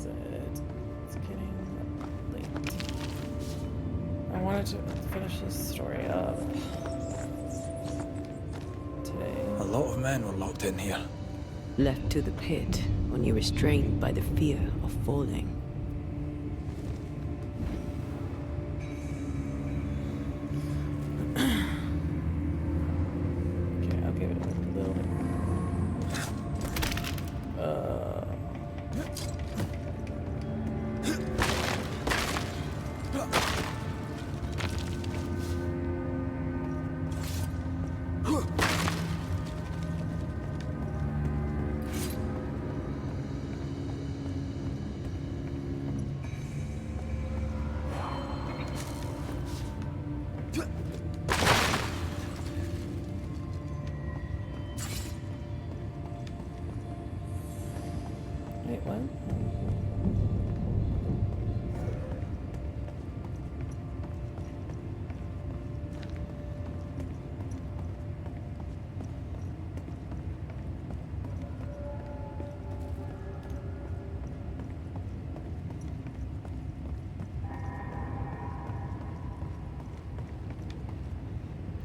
exit. It's getting late. I wanted to finish this story up today. A lot of men were locked in here. Left to the pit, only restrained by the fear of falling. Okay, I'll give it a little bit. Wait, what?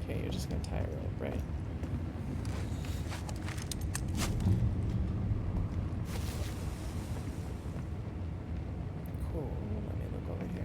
Okay, you're just gonna tie a rope, right? Cool. Let me look over here.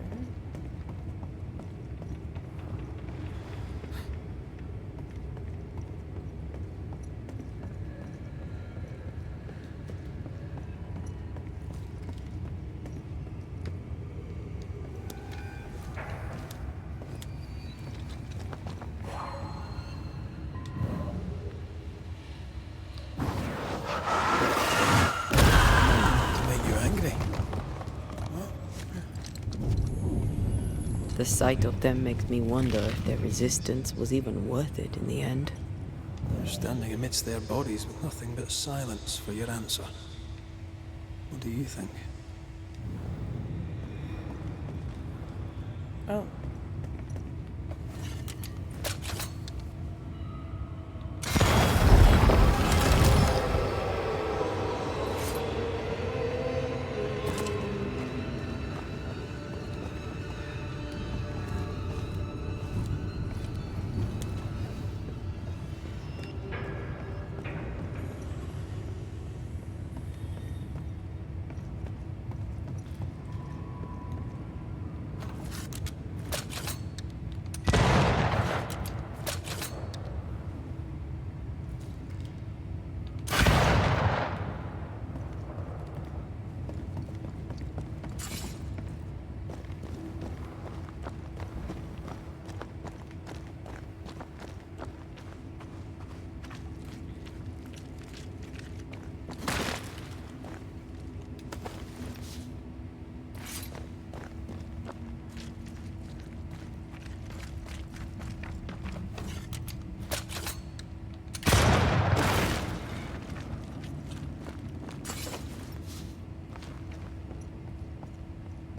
To make you angry. The sight of them makes me wonder if their resistance was even worth it in the end. You're standing amidst their bodies with nothing but silence for your answer. What do you think? Oh.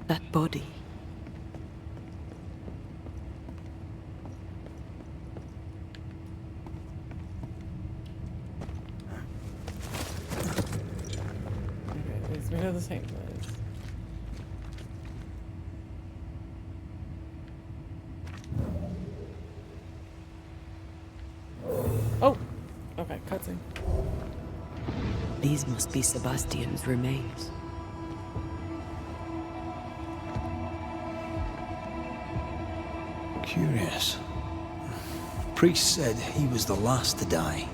That body. Okay, it's made of the same place. Oh! Okay, cutscene. These must be Sebastian's remains. Curious. Priest said he was the last to die.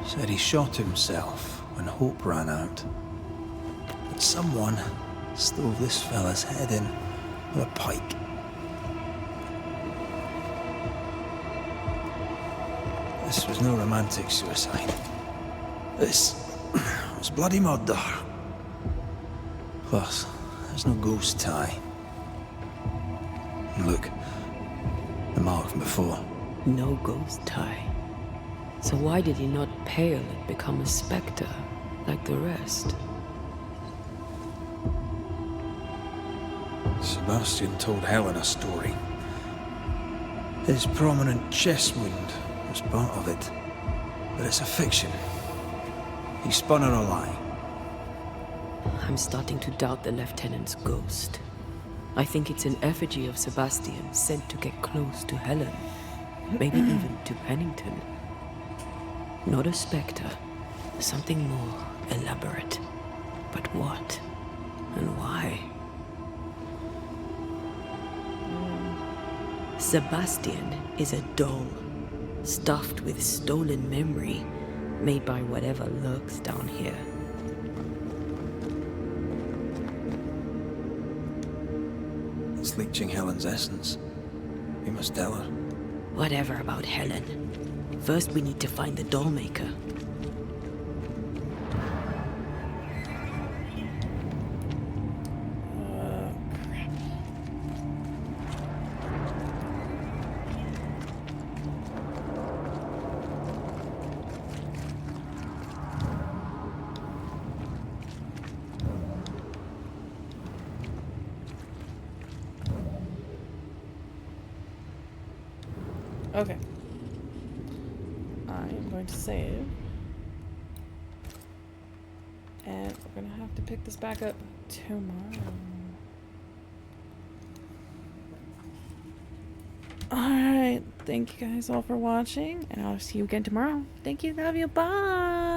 Said he shot himself when hope ran out. But someone stove this fella's head in with a pike. This was no romantic suicide. This was bloody murder. Plus, there's no ghost tie. And look, the mark from before. No ghost tie. So why did he not pale and become a spectre like the rest? Sebastian told Helen a story. His prominent chest wound was part of it. But it's a fiction. He spun her a lie. I'm starting to doubt the lieutenant's ghost. I think it's an effigy of Sebastian sent to get close to Helen. Maybe even to Pennington. Not a spectre. Something more elaborate. But what? And why? Sebastian is a doll, stuffed with stolen memory, made by whatever lurks down here. It's leeching Helen's essence. We must tell her. Whatever about Helen. First we need to find the doll maker. Okay. I am going to save. And we're going to have to pick this back up tomorrow. Alright. Thank you guys all for watching. And I'll see you again tomorrow. Thank you. Love you. Bye.